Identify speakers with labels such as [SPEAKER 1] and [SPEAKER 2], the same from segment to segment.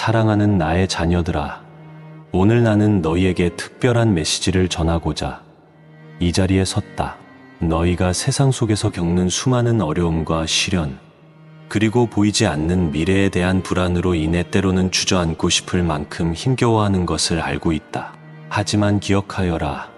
[SPEAKER 1] 사랑하는 나의 자녀들아, 오늘 나는 너희에게 특별한 메시지를 전하고자 이 자리에 섰다. 너희가 세상 속에서 겪는 수많은 어려움과 시련, 그리고 보이지 않는 미래에 대한 불안으로 인해 때로는 주저앉고 싶을 만큼 힘겨워하는 것을 알고 있다. 하지만 기억하여라.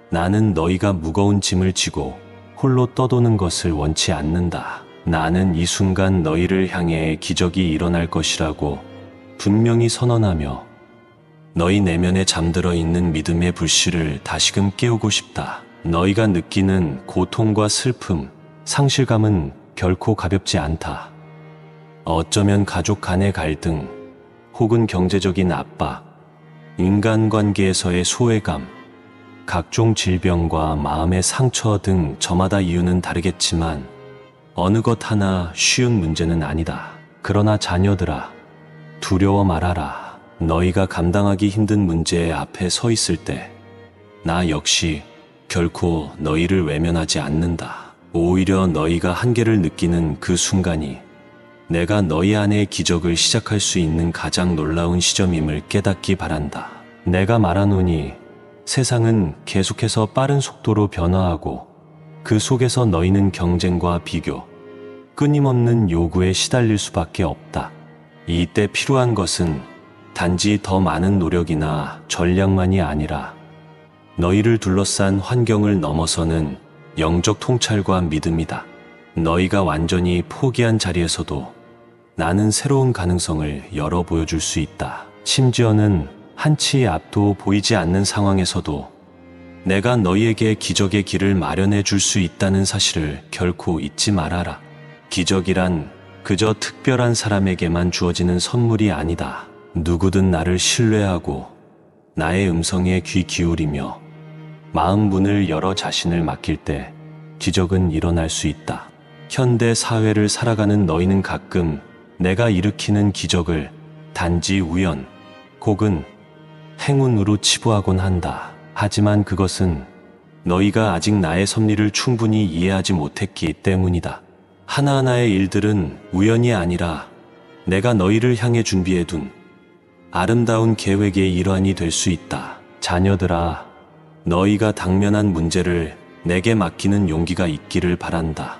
[SPEAKER 1] 나는 너희가 무거운 짐을 지고 홀로 떠도는 것을 원치 않는다. 나는 이 순간 너희를 향해 기적이 일어날 것이라고 분명히 선언하며 너희 내면에 잠들어 있는 믿음의 불씨를 다시금 깨우고 싶다. 너희가 느끼는 고통과 슬픔, 상실감은 결코 가볍지 않다. 어쩌면 가족 간의 갈등, 혹은 경제적인 압박, 인간관계에서의 소외감, 각종 질병과 마음의 상처 등 저마다 이유는 다르겠지만 어느 것 하나 쉬운 문제는 아니다. 그러나 자녀들아, 두려워 말아라. 너희가 감당하기 힘든 문제 앞에 서 있을 때 나 역시 결코 너희를 외면하지 않는다. 오히려 너희가 한계를 느끼는 그 순간이 내가 너희 안에 기적을 시작할 수 있는 가장 놀라운 시점임을 깨닫기 바란다. 내가 말하노니 세상은 계속해서 빠른 속도로 변화하고 그 속에서 너희는 경쟁과 비교, 끊임없는 요구에 시달릴 수밖에 없다. 이때 필요한 것은 단지 더 많은 노력이나 전략만이 아니라 너희를 둘러싼 환경을 넘어서는 영적 통찰과 믿음이다. 너희가 완전히 포기한 자리에서도 나는 새로운 가능성을 열어 보여줄 수 있다. 심지어는 한치 앞도 보이지 않는 상황에서도 내가 너희에게 기적의 길을 마련해 줄 수 있다는 사실을 결코 잊지 말아라. 기적이란 그저 특별한 사람에게만 주어지는 선물이 아니다. 누구든 나를 신뢰하고 나의 음성에 귀 기울이며 마음 문을 열어 자신을 맡길 때 기적은 일어날 수 있다. 현대 사회를 살아가는 너희는 가끔 내가 일으키는 기적을 단지 우연 혹은 행운으로 치부하곤 한다. 하지만 그것은 너희가 아직 나의 섭리를 충분히 이해하지 못했기 때문이다. 하나하나의 일들은 우연이 아니라 내가 너희를 향해 준비해둔 아름다운 계획의 일환이 될 수 있다. 자녀들아, 너희가 당면한 문제를 내게 맡기는 용기가 있기를 바란다.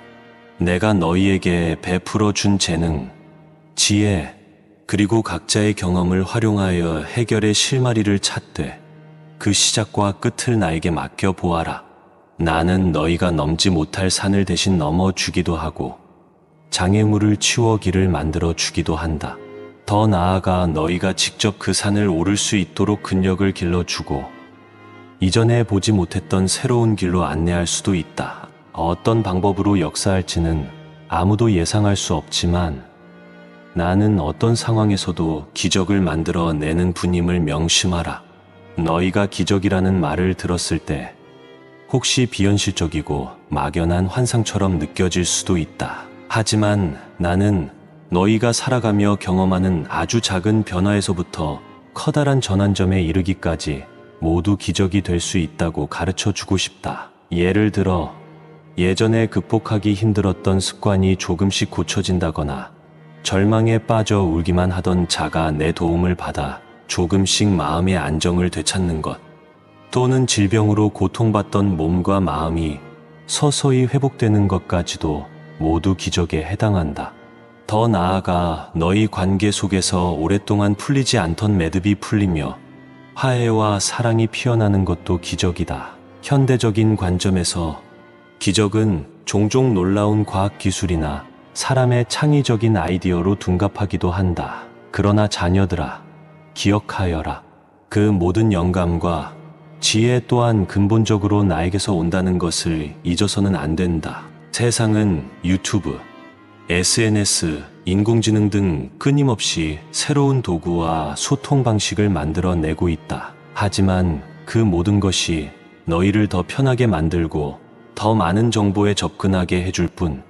[SPEAKER 1] 내가 너희에게 베풀어 준 재능, 지혜, 그리고 각자의 경험을 활용하여 해결의 실마리를 찾되 그 시작과 끝을 나에게 맡겨보아라. 나는 너희가 넘지 못할 산을 대신 넘어주기도 하고 장애물을 치워 길을 만들어 주기도 한다. 더 나아가 너희가 직접 그 산을 오를 수 있도록 근력을 길러주고 이전에 보지 못했던 새로운 길로 안내할 수도 있다. 어떤 방법으로 역사할지는 아무도 예상할 수 없지만 나는 어떤 상황에서도 기적을 만들어 내는 분임을 명심하라. 너희가 기적이라는 말을 들었을 때 혹시 비현실적이고 막연한 환상처럼 느껴질 수도 있다. 하지만 나는 너희가 살아가며 경험하는 아주 작은 변화에서부터 커다란 전환점에 이르기까지 모두 기적이 될 수 있다고 가르쳐 주고 싶다. 예를 들어 예전에 극복하기 힘들었던 습관이 조금씩 고쳐진다거나 절망에 빠져 울기만 하던 자가 내 도움을 받아 조금씩 마음의 안정을 되찾는 것, 또는 질병으로 고통받던 몸과 마음이 서서히 회복되는 것까지도 모두 기적에 해당한다. 더 나아가 너희 관계 속에서 오랫동안 풀리지 않던 매듭이 풀리며 화해와 사랑이 피어나는 것도 기적이다. 현대적인 관점에서 기적은 종종 놀라운 과학기술이나 사람의 창의적인 아이디어로 둔갑하기도 한다. 그러나 자녀들아, 기억하여라. 그 모든 영감과 지혜 또한 근본적으로 나에게서 온다는 것을 잊어서는 안 된다. 세상은 유튜브, SNS, 인공지능 등 끊임없이 새로운 도구와 소통 방식을 만들어내고 있다. 하지만 그 모든 것이 너희를 더 편하게 만들고 더 많은 정보에 접근하게 해줄 뿐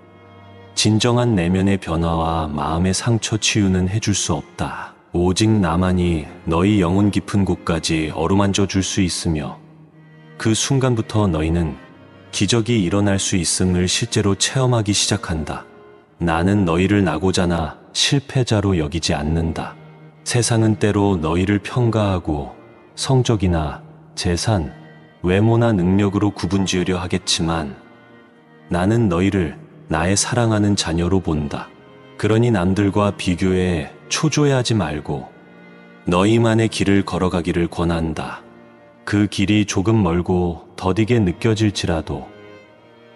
[SPEAKER 1] 진정한 내면의 변화와 마음의 상처 치유는 해줄 수 없다. 오직 나만이 너희 영혼 깊은 곳까지 어루만져 줄 수 있으며 그 순간부터 너희는 기적이 일어날 수 있음을 실제로 체험하기 시작한다. 나는 너희를 낙오자나 실패자로 여기지 않는다. 세상은 때로 너희를 평가하고 성적이나 재산, 외모나 능력으로 구분지으려 하겠지만 나는 너희를 나의 사랑하는 자녀로 본다. 그러니 남들과 비교해 초조해하지 말고 너희만의 길을 걸어가기를 권한다. 그 길이 조금 멀고 더디게 느껴질지라도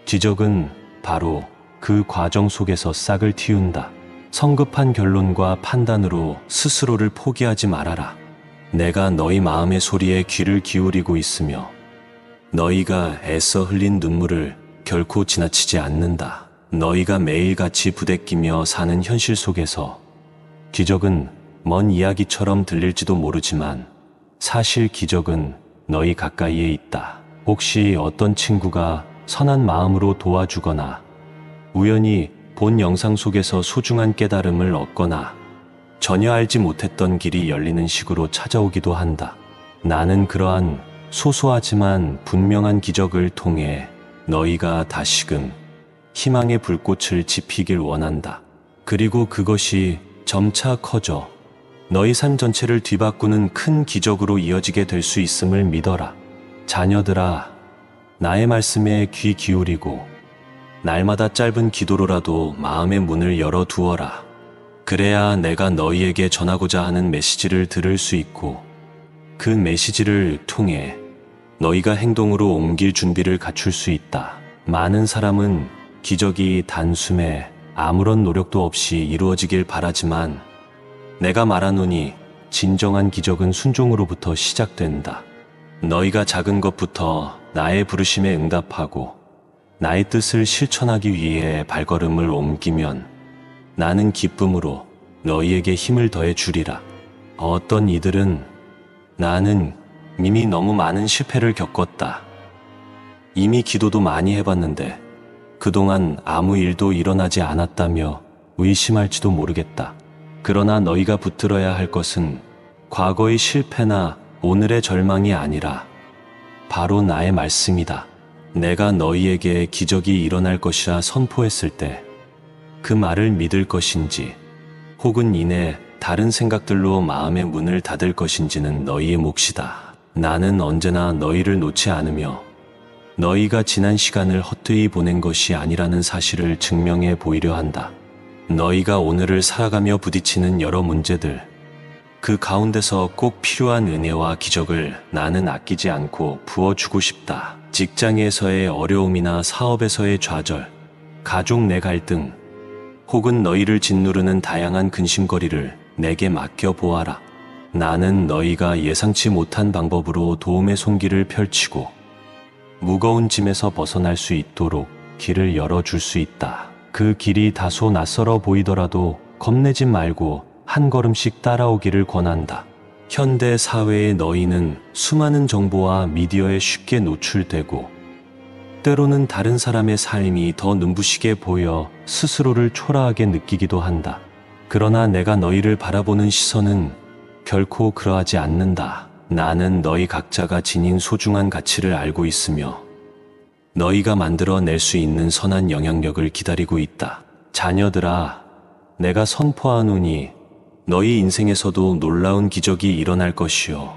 [SPEAKER 1] 지적은 바로 그 과정 속에서 싹을 틔운다. 성급한 결론과 판단으로 스스로를 포기하지 말아라. 내가 너희 마음의 소리에 귀를 기울이고 있으며 너희가 애써 흘린 눈물을 결코 지나치지 않는다. 너희가 매일같이 부대끼며 사는 현실 속에서 기적은 먼 이야기처럼 들릴지도 모르지만 사실 기적은 너희 가까이에 있다. 혹시 어떤 친구가 선한 마음으로 도와주거나 우연히 본 영상 속에서 소중한 깨달음을 얻거나 전혀 알지 못했던 길이 열리는 식으로 찾아오기도 한다. 나는 그러한 소소하지만 분명한 기적을 통해 너희가 다시금 희망의 불꽃을 지피길 원한다. 그리고 그것이 점차 커져 너희 삶 전체를 뒤바꾸는 큰 기적으로 이어지게 될 수 있음을 믿어라. 자녀들아, 나의 말씀에 귀 기울이고 날마다 짧은 기도로라도 마음의 문을 열어두어라. 그래야 내가 너희에게 전하고자 하는 메시지를 들을 수 있고 그 메시지를 통해 너희가 행동으로 옮길 준비를 갖출 수 있다. 많은 사람은 기적이 단숨에 아무런 노력도 없이 이루어지길 바라지만 내가 말하노니 진정한 기적은 순종으로부터 시작된다. 너희가 작은 것부터 나의 부르심에 응답하고 나의 뜻을 실천하기 위해 발걸음을 옮기면 나는 기쁨으로 너희에게 힘을 더해 주리라. 어떤 이들은 나는 이미 너무 많은 실패를 겪었다. 이미 기도도 많이 해봤는데 그동안 아무 일도 일어나지 않았다며 의심할지도 모르겠다. 그러나 너희가 붙들어야 할 것은 과거의 실패나 오늘의 절망이 아니라 바로 나의 말씀이다. 내가 너희에게 기적이 일어날 것이라 선포했을 때 그 말을 믿을 것인지 혹은 이내 다른 생각들로 마음의 문을 닫을 것인지는 너희의 몫이다. 나는 언제나 너희를 놓지 않으며 너희가 지난 시간을 헛되이 보낸 것이 아니라는 사실을 증명해 보이려 한다. 너희가 오늘을 살아가며 부딪히는 여러 문제들, 그 가운데서 꼭 필요한 은혜와 기적을 나는 아끼지 않고 부어주고 싶다. 직장에서의 어려움이나 사업에서의 좌절, 가족 내 갈등, 혹은 너희를 짓누르는 다양한 근심거리를 내게 맡겨보아라. 나는 너희가 예상치 못한 방법으로 도움의 손길을 펼치고 무거운 짐에서 벗어날 수 있도록 길을 열어줄 수 있다. 그 길이 다소 낯설어 보이더라도 겁내지 말고 한 걸음씩 따라오기를 권한다. 현대 사회의 너희는 수많은 정보와 미디어에 쉽게 노출되고 때로는 다른 사람의 삶이 더 눈부시게 보여 스스로를 초라하게 느끼기도 한다. 그러나 내가 너희를 바라보는 시선은 결코 그러하지 않는다. 나는 너희 각자가 지닌 소중한 가치를 알고 있으며 너희가 만들어낼 수 있는 선한 영향력을 기다리고 있다. 자녀들아, 내가 선포하노니 너희 인생에서도 놀라운 기적이 일어날 것이요.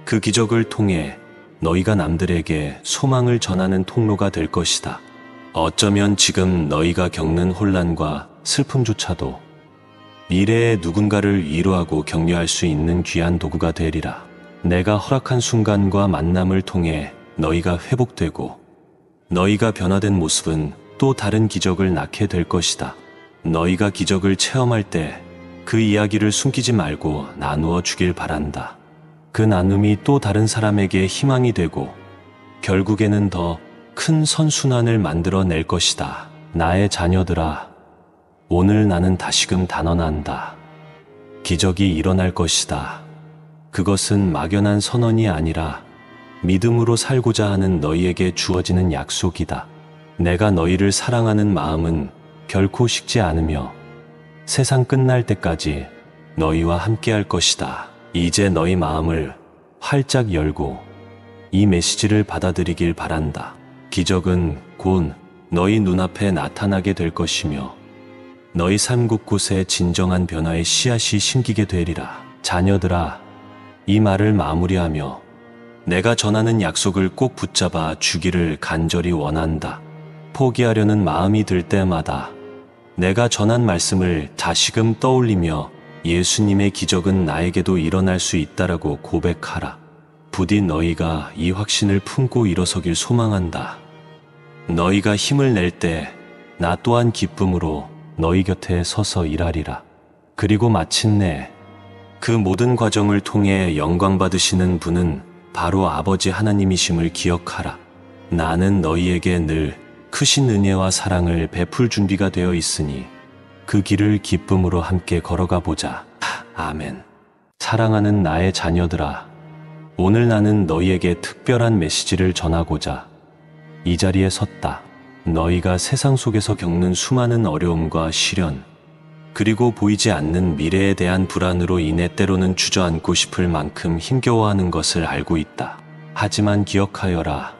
[SPEAKER 1] 그 기적을 통해 너희가 남들에게 소망을 전하는 통로가 될 것이다. 어쩌면 지금 너희가 겪는 혼란과 슬픔조차도 미래의 누군가를 위로하고 격려할 수 있는 귀한 도구가 되리라. 내가 허락한 순간과 만남을 통해 너희가 회복되고 너희가 변화된 모습은 또 다른 기적을 낳게 될 것이다. 너희가 기적을 체험할 때 그 이야기를 숨기지 말고 나누어 주길 바란다. 그 나눔이 또 다른 사람에게 희망이 되고 결국에는 더 큰 선순환을 만들어낼 것이다. 나의 자녀들아, 오늘 나는 다시금 단언한다. 기적이 일어날 것이다. 그것은 막연한 선언이 아니라 믿음으로 살고자 하는 너희에게 주어지는 약속이다. 내가 너희를 사랑하는 마음은 결코 식지 않으며 세상 끝날 때까지 너희와 함께할 것이다. 이제 너희 마음을 활짝 열고 이 메시지를 받아들이길 바란다. 기적은 곧 너희 눈앞에 나타나게 될 것이며 너희 삶 곳곳에 진정한 변화의 씨앗이 심기게 되리라. 자녀들아, 이 말을 마무리하며 내가 전하는 약속을 꼭 붙잡아 주기를 간절히 원한다. 포기하려는 마음이 들 때마다 내가 전한 말씀을 다시금 떠올리며 예수님의 기적은 나에게도 일어날 수 있다라고 고백하라. 부디 너희가 이 확신을 품고 일어서길 소망한다. 너희가 힘을 낼 때 나 또한 기쁨으로 너희 곁에 서서 일하리라. 그리고 마침내 그 모든 과정을 통해 영광 받으시는 분은 바로 아버지 하나님이심을 기억하라. 나는 너희에게 늘 크신 은혜와 사랑을 베풀 준비가 되어 있으니 그 길을 기쁨으로 함께 걸어가 보자. 아멘. 사랑하는 나의 자녀들아, 오늘 나는 너희에게 특별한 메시지를 전하고자 이 자리에 섰다. 너희가 세상 속에서 겪는 수많은 어려움과 시련, 그리고 보이지 않는 미래에 대한 불안으로 인해 때로는 주저앉고 싶을 만큼 힘겨워하는 것을 알고 있다. 하지만 기억하여라.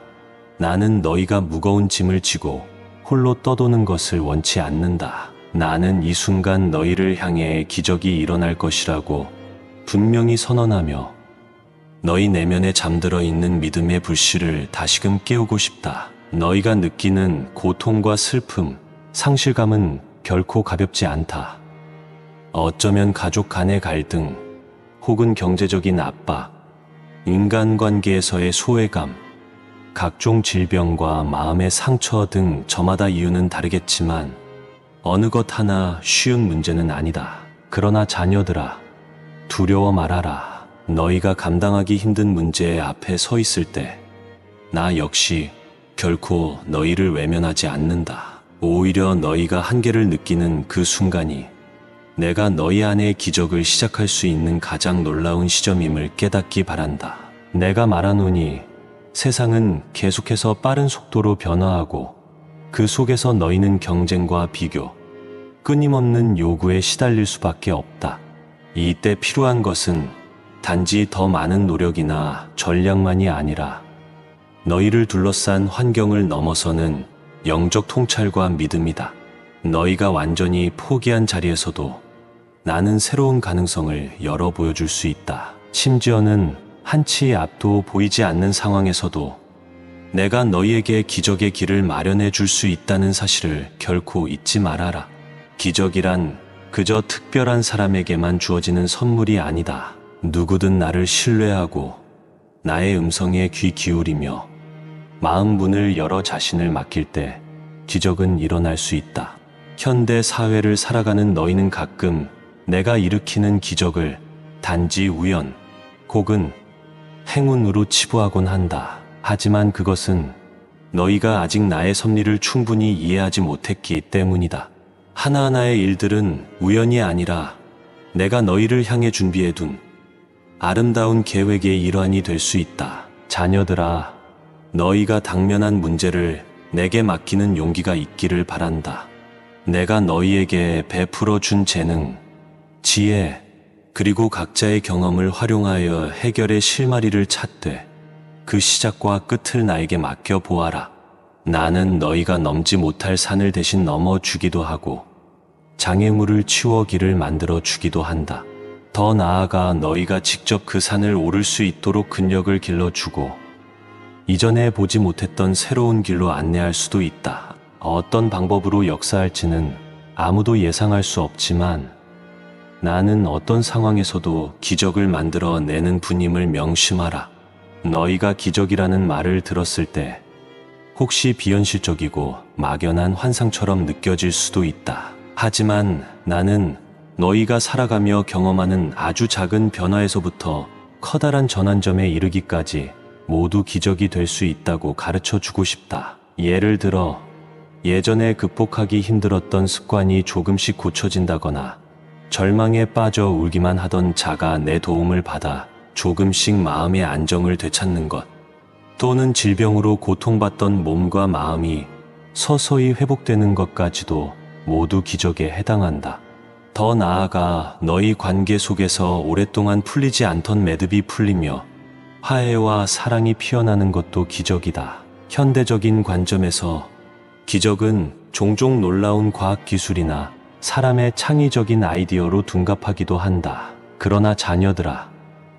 [SPEAKER 1] 나는 너희가 무거운 짐을 지고 홀로 떠도는 것을 원치 않는다. 나는 이 순간 너희를 향해 기적이 일어날 것이라고 분명히 선언하며 너희 내면에 잠들어 있는 믿음의 불씨를 다시금 깨우고 싶다. 너희가 느끼는 고통과 슬픔, 상실감은 결코 가볍지 않다. 어쩌면 가족 간의 갈등, 혹은 경제적인 압박, 인간관계에서의 소외감, 각종 질병과 마음의 상처 등 저마다 이유는 다르겠지만 어느 것 하나 쉬운 문제는 아니다. 그러나 자녀들아, 두려워 말아라. 너희가 감당하기 힘든 문제 앞에 서 있을 때 나 역시 결코 너희를 외면하지 않는다. 오히려 너희가 한계를 느끼는 그 순간이 내가 너희 안에 기적을 시작할 수 있는 가장 놀라운 시점임을 깨닫기 바란다. 내가 말하노니 세상은 계속해서 빠른 속도로 변화하고 그 속에서 너희는 경쟁과 비교, 끊임없는 요구에 시달릴 수밖에 없다. 이때 필요한 것은 단지 더 많은 노력이나 전략만이 아니라 너희를 둘러싼 환경을 넘어서는 영적 통찰과 믿음이다. 너희가 완전히 포기한 자리에서도 나는 새로운 가능성을 열어 보여줄 수 있다. 심지어는 한치의 앞도 보이지 않는 상황에서도 내가 너희에게 기적의 길을 마련해 줄 수 있다는 사실을 결코 잊지 말아라. 기적이란 그저 특별한 사람에게만 주어지는 선물이 아니다. 누구든 나를 신뢰하고 나의 음성에 귀 기울이며 마음 문을 열어 자신을 맡길 때 기적은 일어날 수 있다. 현대 사회를 살아가는 너희는 가끔 내가 일으키는 기적을 단지 우연 혹은 행운으로 치부하곤 한다. 하지만 그것은 너희가 아직 나의 섭리를 충분히 이해하지 못했기 때문이다. 하나하나의 일들은 우연이 아니라 내가 너희를 향해 준비해둔 아름다운 계획의 일환이 될 수 있다. 자녀들아, 너희가 당면한 문제를 내게 맡기는 용기가 있기를 바란다. 내가 너희에게 베풀어 준 재능, 지혜, 그리고 각자의 경험을 활용하여 해결의 실마리를 찾되 그 시작과 끝을 나에게 맡겨보아라. 나는 너희가 넘지 못할 산을 대신 넘어주기도 하고 장애물을 치워 길을 만들어 주기도 한다. 더 나아가 너희가 직접 그 산을 오를 수 있도록 근력을 길러주고 이전에 보지 못했던 새로운 길로 안내할 수도 있다. 어떤 방법으로 역사할지는 아무도 예상할 수 없지만 나는 어떤 상황에서도 기적을 만들어 내는 분임을 명심하라. 너희가 기적이라는 말을 들었을 때 혹시 비현실적이고 막연한 환상처럼 느껴질 수도 있다. 하지만 나는 너희가 살아가며 경험하는 아주 작은 변화에서부터 커다란 전환점에 이르기까지 모두 기적이 될 수 있다고 가르쳐 주고 싶다. 예를 들어 예전에 극복하기 힘들었던 습관이 조금씩 고쳐진다거나 절망에 빠져 울기만 하던 자가 내 도움을 받아 조금씩 마음의 안정을 되찾는 것, 또는 질병으로 고통받던 몸과 마음이 서서히 회복되는 것까지도 모두 기적에 해당한다. 더 나아가 너희 관계 속에서 오랫동안 풀리지 않던 매듭이 풀리며 화해와 사랑이 피어나는 것도 기적이다. 현대적인 관점에서 기적은 종종 놀라운 과학기술이나 사람의 창의적인 아이디어로 둔갑하기도 한다. 그러나 자녀들아,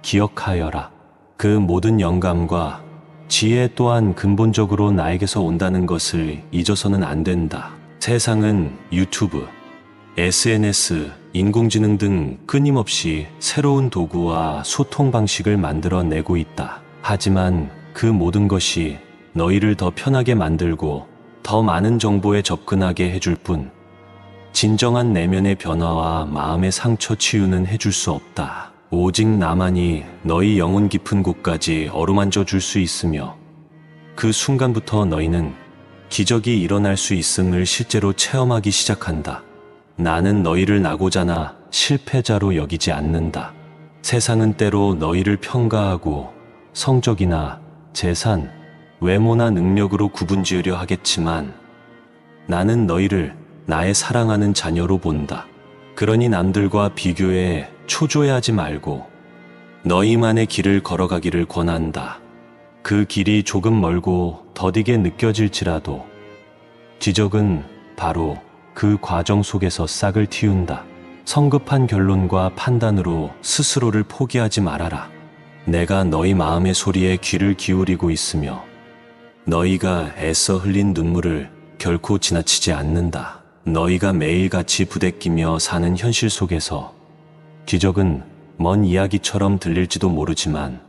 [SPEAKER 1] 기억하여라. 그 모든 영감과 지혜 또한 근본적으로 나에게서 온다는 것을 잊어서는 안 된다. 세상은 유튜브, SNS, 인공지능 등 끊임없이 새로운 도구와 소통 방식을 만들어내고 있다. 하지만 그 모든 것이 너희를 더 편하게 만들고 더 많은 정보에 접근하게 해줄 뿐, 진정한 내면의 변화와 마음의 상처 치유는 해줄 수 없다. 오직 나만이 너희 영혼 깊은 곳까지 어루만져 줄 수 있으며, 그 순간부터 너희는 기적이 일어날 수 있음을 실제로 체험하기 시작한다. 나는 너희를 나고자나 실패자로 여기지 않는다. 세상은 때로 너희를 평가하고 성적이나 재산, 외모나 능력으로 구분지으려 하겠지만, 나는 너희를 나의 사랑하는 자녀로 본다. 그러니 남들과 비교해 초조해하지 말고 너희만의 길을 걸어가기를 권한다. 그 길이 조금 멀고 더디게 느껴질지라도 기적은 바로 그 과정 속에서 싹을 틔운다. 성급한 결론과 판단으로 스스로를 포기하지 말아라. 내가 너희 마음의 소리에 귀를 기울이고 있으며 너희가 애써 흘린 눈물을 결코 지나치지 않는다. 너희가 매일같이 부대끼며 사는 현실 속에서 기적은 먼 이야기처럼 들릴지도 모르지만,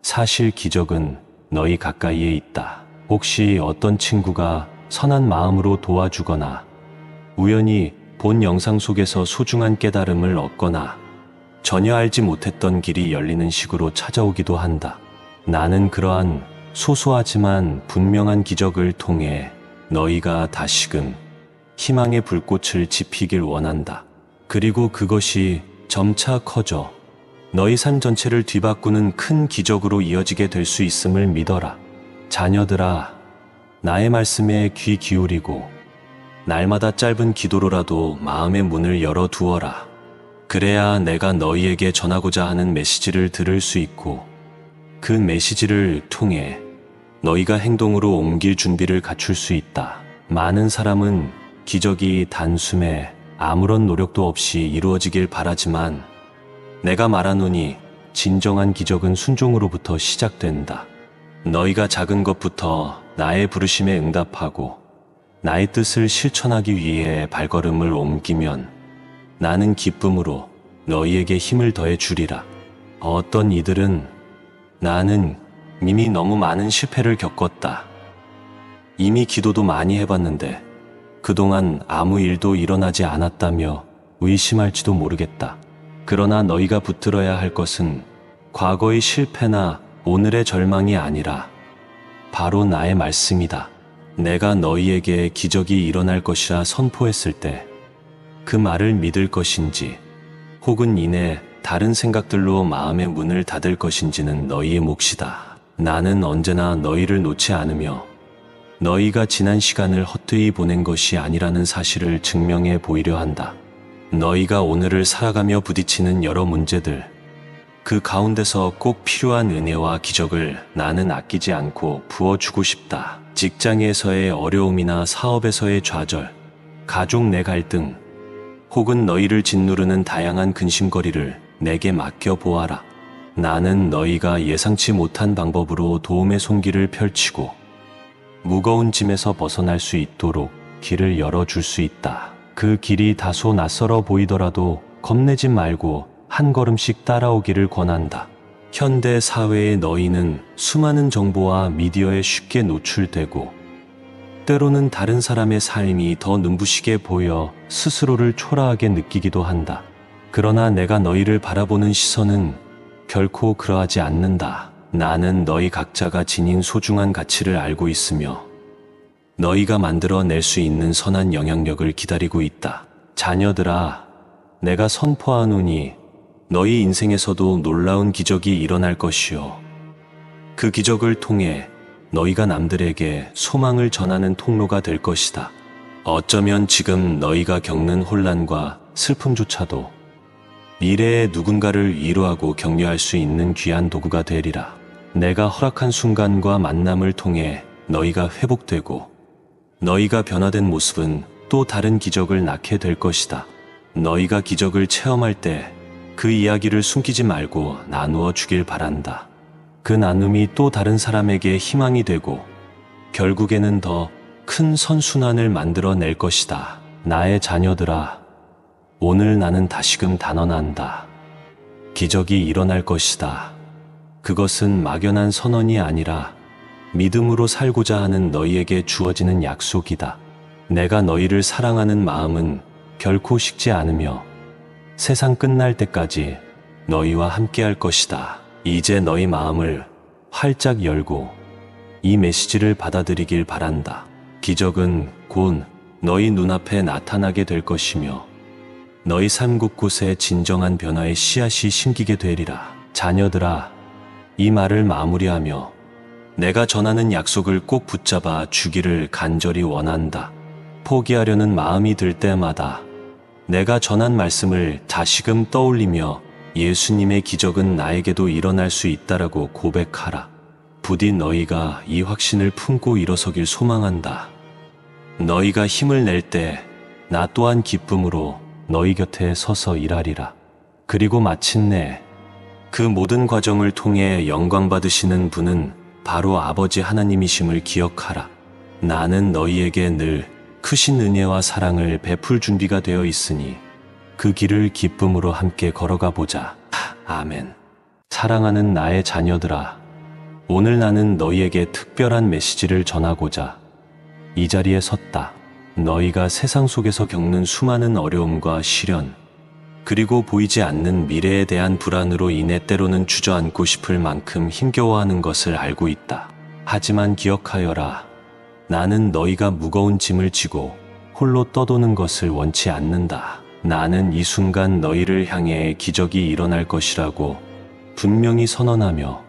[SPEAKER 1] 사실 기적은 너희 가까이에 있다. 혹시 어떤 친구가 선한 마음으로 도와주거나 우연히 본 영상 속에서 소중한 깨달음을 얻거나 전혀 알지 못했던 길이 열리는 식으로 찾아오기도 한다. 나는 그러한 소소하지만 분명한 기적을 통해 너희가 다시금 희망의 불꽃을 지피길 원한다. 그리고 그것이 점차 커져 너희 삶 전체를 뒤바꾸는 큰 기적으로 이어지게 될 수 있음을 믿어라. 자녀들아, 나의 말씀에 귀 기울이고 날마다 짧은 기도로라도 마음의 문을 열어두어라. 그래야 내가 너희에게 전하고자 하는 메시지를 들을 수 있고, 그 메시지를 통해 너희가 행동으로 옮길 준비를 갖출 수 있다. 많은 사람은 기적이 단숨에 아무런 노력도 없이 이루어지길 바라지만, 내가 말하노니 진정한 기적은 순종으로부터 시작된다. 너희가 작은 것부터 나의 부르심에 응답하고 나의 뜻을 실천하기 위해 발걸음을 옮기면 나는 기쁨으로 너희에게 힘을 더해 주리라. 어떤 이들은 나는 이미 너무 많은 실패를 겪었다. 이미 기도도 많이 해봤는데 그동안 아무 일도 일어나지 않았다며 의심할지도 모르겠다. 그러나 너희가 붙들어야 할 것은 과거의 실패나 오늘의 절망이 아니라 바로 나의 말씀이다. 내가 너희에게 기적이 일어날 것이라 선포했을 때 그 말을 믿을 것인지, 혹은 이내 다른 생각들로 마음의 문을 닫을 것인지는 너희의 몫이다. 나는 언제나 너희를 놓지 않으며 너희가 지난 시간을 헛되이 보낸 것이 아니라는 사실을 증명해 보이려 한다. 너희가 오늘을 살아가며 부딪히는 여러 문제들, 그 가운데서 꼭 필요한 은혜와 기적을 나는 아끼지 않고 부어주고 싶다. 직장에서의 어려움이나 사업에서의 좌절, 가족 내 갈등, 혹은 너희를 짓누르는 다양한 근심거리를 내게 맡겨보아라. 나는 너희가 예상치 못한 방법으로 도움의 손길을 펼치고 무거운 짐에서 벗어날 수 있도록 길을 열어줄 수 있다. 그 길이 다소 낯설어 보이더라도 겁내지 말고 한 걸음씩 따라오기를 권한다. 현대 사회의 너희는 수많은 정보와 미디어에 쉽게 노출되고, 때로는 다른 사람의 삶이 더 눈부시게 보여 스스로를 초라하게 느끼기도 한다. 그러나 내가 너희를 바라보는 시선은 결코 그러하지 않는다. 나는 너희 각자가 지닌 소중한 가치를 알고 있으며 너희가 만들어낼 수 있는 선한 영향력을 기다리고 있다. 자녀들아, 내가 선포하노니 너희 인생에서도 놀라운 기적이 일어날 것이요, 그 기적을 통해 너희가 남들에게 소망을 전하는 통로가 될 것이다. 어쩌면 지금 너희가 겪는 혼란과 슬픔조차도 미래의 누군가를 위로하고 격려할 수 있는 귀한 도구가 되리라. 내가 허락한 순간과 만남을 통해 너희가 회복되고 너희가 변화된 모습은 또 다른 기적을 낳게 될 것이다. 너희가 기적을 체험할 때 그 이야기를 숨기지 말고 나누어 주길 바란다. 그 나눔이 또 다른 사람에게 희망이 되고 결국에는 더 큰 선순환을 만들어낼 것이다. 나의 자녀들아, 오늘 나는 다시금 단언한다. 기적이 일어날 것이다. 그것은 막연한 선언이 아니라 믿음으로 살고자 하는 너희에게 주어지는 약속이다. 내가 너희를 사랑하는 마음은 결코 식지 않으며 세상 끝날 때까지 너희와 함께할 것이다. 이제 너희 마음을 활짝 열고 이 메시지를 받아들이길 바란다. 기적은 곧 너희 눈앞에 나타나게 될 것이며 너희 삶 곳곳에 진정한 변화의 씨앗이 심기게 되리라. 자녀들아, 이 말을 마무리하며 내가 전하는 약속을 꼭 붙잡아 주기를 간절히 원한다. 포기하려는 마음이 들 때마다 내가 전한 말씀을 다시금 떠올리며 예수님의 기적은 나에게도 일어날 수 있다라고 고백하라. 부디 너희가 이 확신을 품고 일어서길 소망한다. 너희가 힘을 낼 때 나 또한 기쁨으로 너희 곁에 서서 일하리라. 그리고 마침내 그 모든 과정을 통해 영광 받으시는 분은 바로 아버지 하나님이심을 기억하라. 나는 너희에게 늘 크신 은혜와 사랑을 베풀 준비가 되어 있으니 그 길을 기쁨으로 함께 걸어가 보자. 아멘. 사랑하는 나의 자녀들아, 오늘 나는 너희에게 특별한 메시지를 전하고자 이 자리에 섰다. 너희가 세상 속에서 겪는 수많은 어려움과 시련, 그리고 보이지 않는 미래에 대한 불안으로 인해 때로는 주저앉고 싶을 만큼 힘겨워하는 것을 알고 있다. 하지만 기억하여라. 나는 너희가 무거운 짐을 지고 홀로 떠도는 것을 원치 않는다. 나는 이 순간 너희를 향해 기적이 일어날 것이라고 분명히 선언하며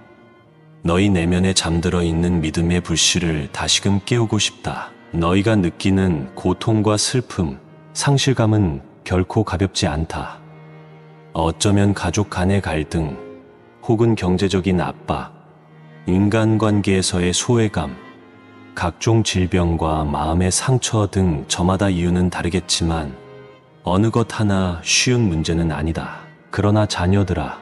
[SPEAKER 1] 너희 내면에 잠들어 있는 믿음의 불씨를 다시금 깨우고 싶다. 너희가 느끼는 고통과 슬픔, 상실감은 결코 가볍지 않다. 어쩌면 가족 간의 갈등, 혹은 경제적인 압박, 인간관계에서의 소외감, 각종 질병과 마음의 상처 등 저마다 이유는 다르겠지만 어느 것 하나 쉬운 문제는 아니다. 그러나 자녀들아,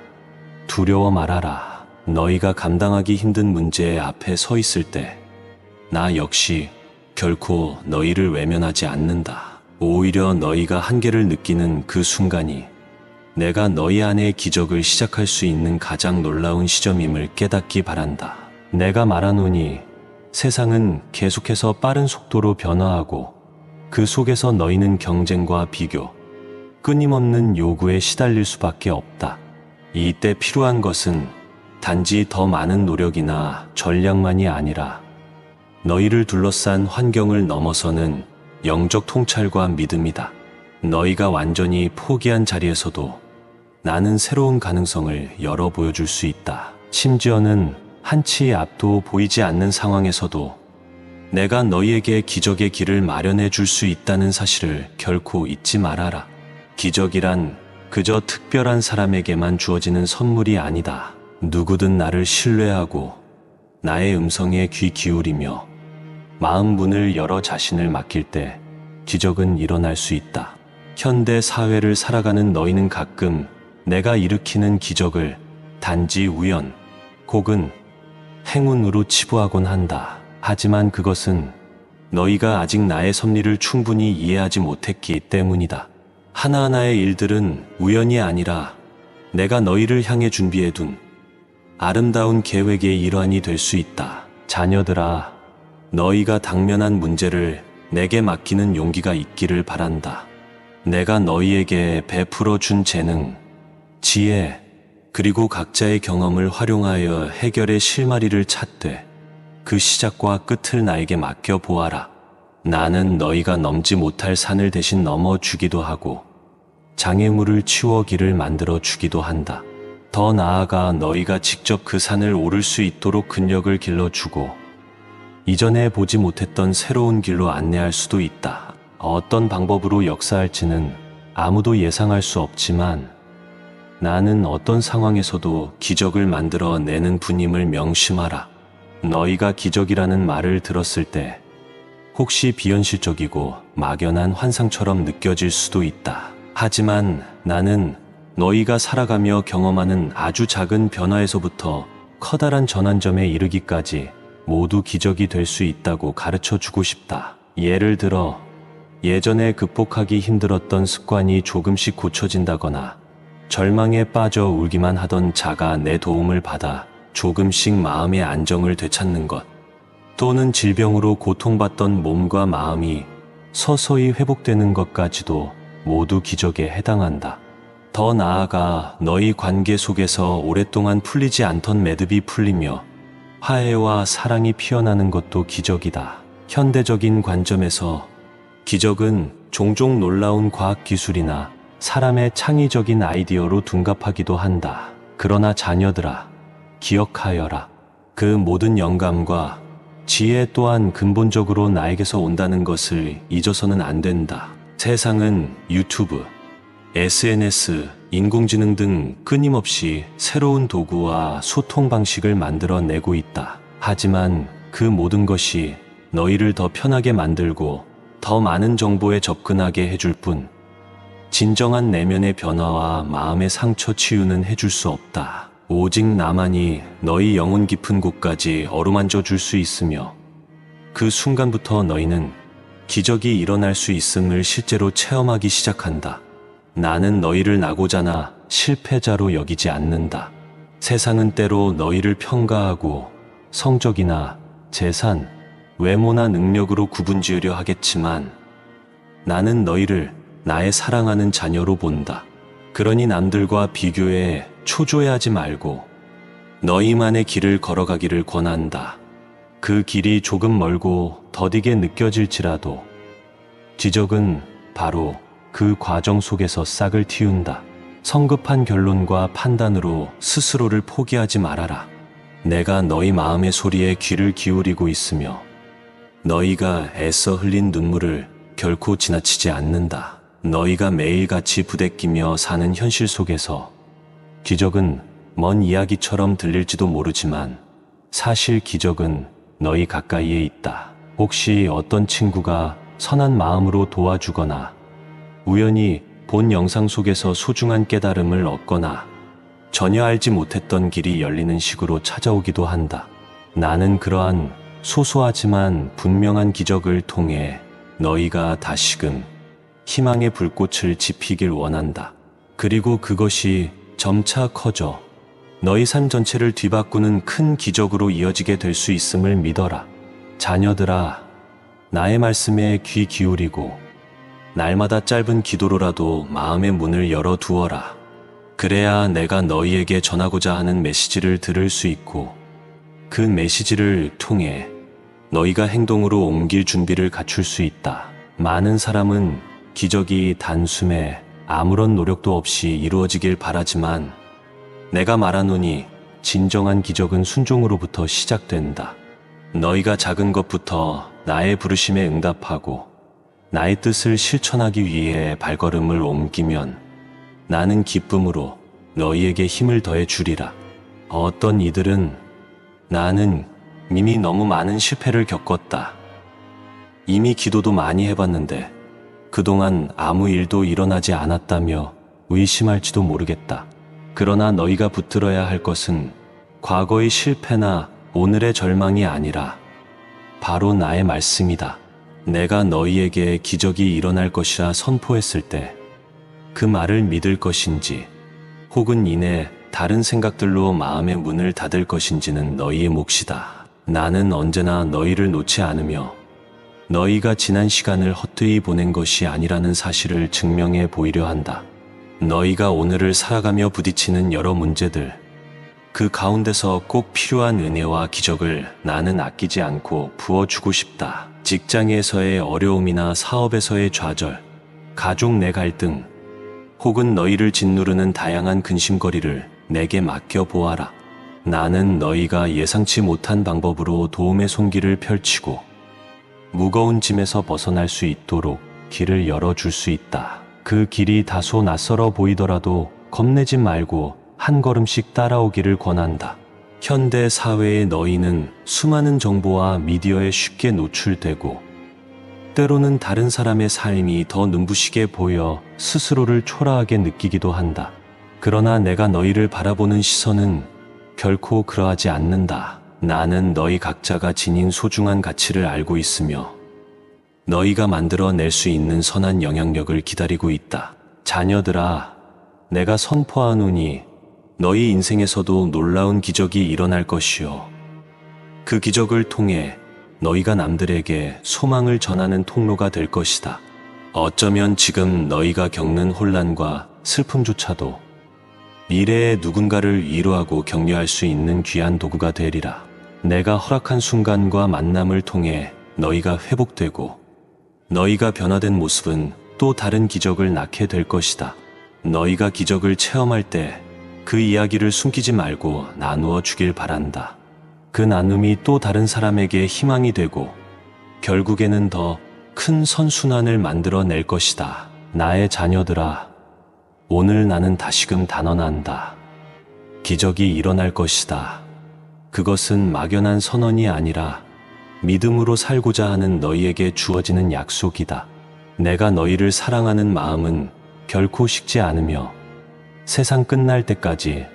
[SPEAKER 1] 두려워 말아라. 너희가 감당하기 힘든 문제 앞에 서 있을 때 나 역시 결코 너희를 외면하지 않는다. 오히려 너희가 한계를 느끼는 그 순간이 내가 너희 안에 기적을 시작할 수 있는 가장 놀라운 시점임을 깨닫기 바란다. 내가 말하노니 세상은 계속해서 빠른 속도로 변화하고 그 속에서 너희는 경쟁과 비교, 끊임없는 요구에 시달릴 수밖에 없다. 이때 필요한 것은 단지 더 많은 노력이나 전략만이 아니라 너희를 둘러싼 환경을 넘어서는 영적 통찰과 믿음이다. 너희가 완전히 포기한 자리에서도 나는 새로운 가능성을 열어 보여줄 수 있다. 심지어는 한치의 앞도 보이지 않는 상황에서도 내가 너희에게 기적의 길을 마련해 줄 수 있다는 사실을 결코 잊지 말아라. 기적이란 그저 특별한 사람에게만 주어지는 선물이 아니다. 누구든 나를 신뢰하고 나의 음성에 귀 기울이며 마음 문을 열어 자신을 맡길 때 기적은 일어날 수 있다. 현대 사회를 살아가는 너희는 가끔 내가 일으키는 기적을 단지 우연 혹은 행운으로 치부하곤 한다. 하지만 그것은 너희가 아직 나의 섭리를 충분히 이해하지 못했기 때문이다. 하나하나의 일들은 우연이 아니라 내가 너희를 향해 준비해둔 아름다운 계획의 일환이 될 수 있다. 자녀들아, 너희가 당면한 문제를 내게 맡기는 용기가 있기를 바란다. 내가 너희에게 베풀어 준 재능, 지혜, 그리고 각자의 경험을 활용하여 해결의 실마리를 찾되 그 시작과 끝을 나에게 맡겨보아라. 나는 너희가 넘지 못할 산을 대신 넘어주기도 하고 장애물을 치워 길을 만들어 주기도 한다. 더 나아가 너희가 직접 그 산을 오를 수 있도록 근력을 길러주고 이전에 보지 못했던 새로운 길로 안내할 수도 있다. 어떤 방법으로 역사할지는 아무도 예상할 수 없지만 나는 어떤 상황에서도 기적을 만들어 내는 분임을 명심하라. 너희가 기적이라는 말을 들었을 때 혹시 비현실적이고 막연한 환상처럼 느껴질 수도 있다. 하지만 나는 너희가 살아가며 경험하는 아주 작은 변화에서부터 커다란 전환점에 이르기까지 모두 기적이 될 수 있다고 가르쳐 주고 싶다. 예를 들어 예전에 극복하기 힘들었던 습관이 조금씩 고쳐진다거나 절망에 빠져 울기만 하던 자가 내 도움을 받아 조금씩 마음의 안정을 되찾는 것, 또는 질병으로 고통받던 몸과 마음이 서서히 회복되는 것까지도 모두 기적에 해당한다. 더 나아가 너희 관계 속에서 오랫동안 풀리지 않던 매듭이 풀리며 화해와 사랑이 피어나는 것도 기적이다. 현대적인 관점에서 기적은 종종 놀라운 과학기술이나 사람의 창의적인 아이디어로 둔갑하기도 한다. 그러나 자녀들아, 기억하여라. 그 모든 영감과 지혜 또한 근본적으로 나에게서 온다는 것을 잊어서는 안 된다. 세상은 유튜브, SNS, 인공지능 등 끊임없이 새로운 도구와 소통 방식을 만들어내고 있다. 하지만 그 모든 것이 너희를 더 편하게 만들고 더 많은 정보에 접근하게 해줄 뿐, 진정한 내면의 변화와 마음의 상처 치유는 해줄 수 없다. 오직 나만이 너희 영혼 깊은 곳까지 어루만져 줄 수 있으며, 그 순간부터 너희는 기적이 일어날 수 있음을 실제로 체험하기 시작한다. 나는 너희를 나고자나 실패자로 여기지 않는다. 세상은 때로 너희를 평가하고 성적이나 재산, 외모나 능력으로 구분지으려 하겠지만 나는 너희를 나의 사랑하는 자녀로 본다. 그러니 남들과 비교해 초조해하지 말고 너희만의 길을 걸어가기를 권한다. 그 길이 조금 멀고 더디게 느껴질지라도 기적은 바로 그 과정 속에서 싹을 틔운다. 성급한 결론과 판단으로 스스로를 포기하지 말아라. 내가 너희 마음의 소리에 귀를 기울이고 있으며 너희가 애써 흘린 눈물을 결코 지나치지 않는다. 너희가 매일같이 부대끼며 사는 현실 속에서 기적은 먼 이야기처럼 들릴지도 모르지만 사실 기적은 너희 가까이에 있다. 혹시 어떤 친구가 선한 마음으로 도와주거나 우연히 본 영상 속에서 소중한 깨달음을 얻거나 전혀 알지 못했던 길이 열리는 식으로 찾아오기도 한다. 나는 그러한 소소하지만 분명한 기적을 통해 너희가 다시금 희망의 불꽃을 지피길 원한다. 그리고 그것이 점차 커져 너희 삶 전체를 뒤바꾸는 큰 기적으로 이어지게 될 수 있음을 믿어라. 자녀들아, 나의 말씀에 귀 기울이고 날마다 짧은 기도로라도 마음의 문을 열어두어라. 그래야 내가 너희에게 전하고자 하는 메시지를 들을 수 있고 그 메시지를 통해 너희가 행동으로 옮길 준비를 갖출 수 있다. 많은 사람은 기적이 단숨에 아무런 노력도 없이 이루어지길 바라지만 내가 말하노니 진정한 기적은 순종으로부터 시작된다. 너희가 작은 것부터 나의 부르심에 응답하고 나의 뜻을 실천하기 위해 발걸음을 옮기면 나는 기쁨으로 너희에게 힘을 더해 주리라. 어떤 이들은 나는 이미 너무 많은 실패를 겪었다. 이미 기도도 많이 해봤는데 그동안 아무 일도 일어나지 않았다며 의심할지도 모르겠다. 그러나 너희가 붙들어야 할 것은 과거의 실패나 오늘의 절망이 아니라 바로 나의 말씀이다. 내가 너희에게 기적이 일어날 것이라 선포했을 때 그 말을 믿을 것인지 혹은 이내 다른 생각들로 마음의 문을 닫을 것인지는 너희의 몫이다. 나는 언제나 너희를 놓지 않으며 너희가 지난 시간을 헛되이 보낸 것이 아니라는 사실을 증명해 보이려 한다. 너희가 오늘을 살아가며 부딪히는 여러 문제들, 그 가운데서 꼭 필요한 은혜와 기적을 나는 아끼지 않고 부어주고 싶다. 직장에서의 어려움이나 사업에서의 좌절, 가족 내 갈등, 혹은 너희를 짓누르는 다양한 근심거리를 내게 맡겨보아라. 나는 너희가 예상치 못한 방법으로 도움의 손길을 펼치고 무거운 짐에서 벗어날 수 있도록 길을 열어줄 수 있다. 그 길이 다소 낯설어 보이더라도 겁내지 말고 한 걸음씩 따라오기를 권한다. 현대 사회의 너희는 수많은 정보와 미디어에 쉽게 노출되고 때로는 다른 사람의 삶이 더 눈부시게 보여 스스로를 초라하게 느끼기도 한다. 그러나 내가 너희를 바라보는 시선은 결코 그러하지 않는다. 나는 너희 각자가 지닌 소중한 가치를 알고 있으며 너희가 만들어낼 수 있는 선한 영향력을 기다리고 있다. 자녀들아, 내가 선포하노니 너희 인생에서도 놀라운 기적이 일어날 것이요. 그 기적을 통해 너희가 남들에게 소망을 전하는 통로가 될 것이다. 어쩌면 지금 너희가 겪는 혼란과 슬픔조차도 미래에 누군가를 위로하고 격려할 수 있는 귀한 도구가 되리라. 내가 허락한 순간과 만남을 통해 너희가 회복되고 너희가 변화된 모습은 또 다른 기적을 낳게 될 것이다. 너희가 기적을 체험할 때 그 이야기를 숨기지 말고 나누어 주길 바란다. 그 나눔이 또 다른 사람에게 희망이 되고 결국에는 더 큰 선순환을 만들어낼 것이다. 나의 자녀들아, 오늘 나는 다시금 단언한다. 기적이 일어날 것이다. 그것은 막연한 선언이 아니라 믿음으로 살고자 하는 너희에게 주어지는 약속이다. 내가 너희를 사랑하는 마음은 결코 식지 않으며 세상 끝날 때까지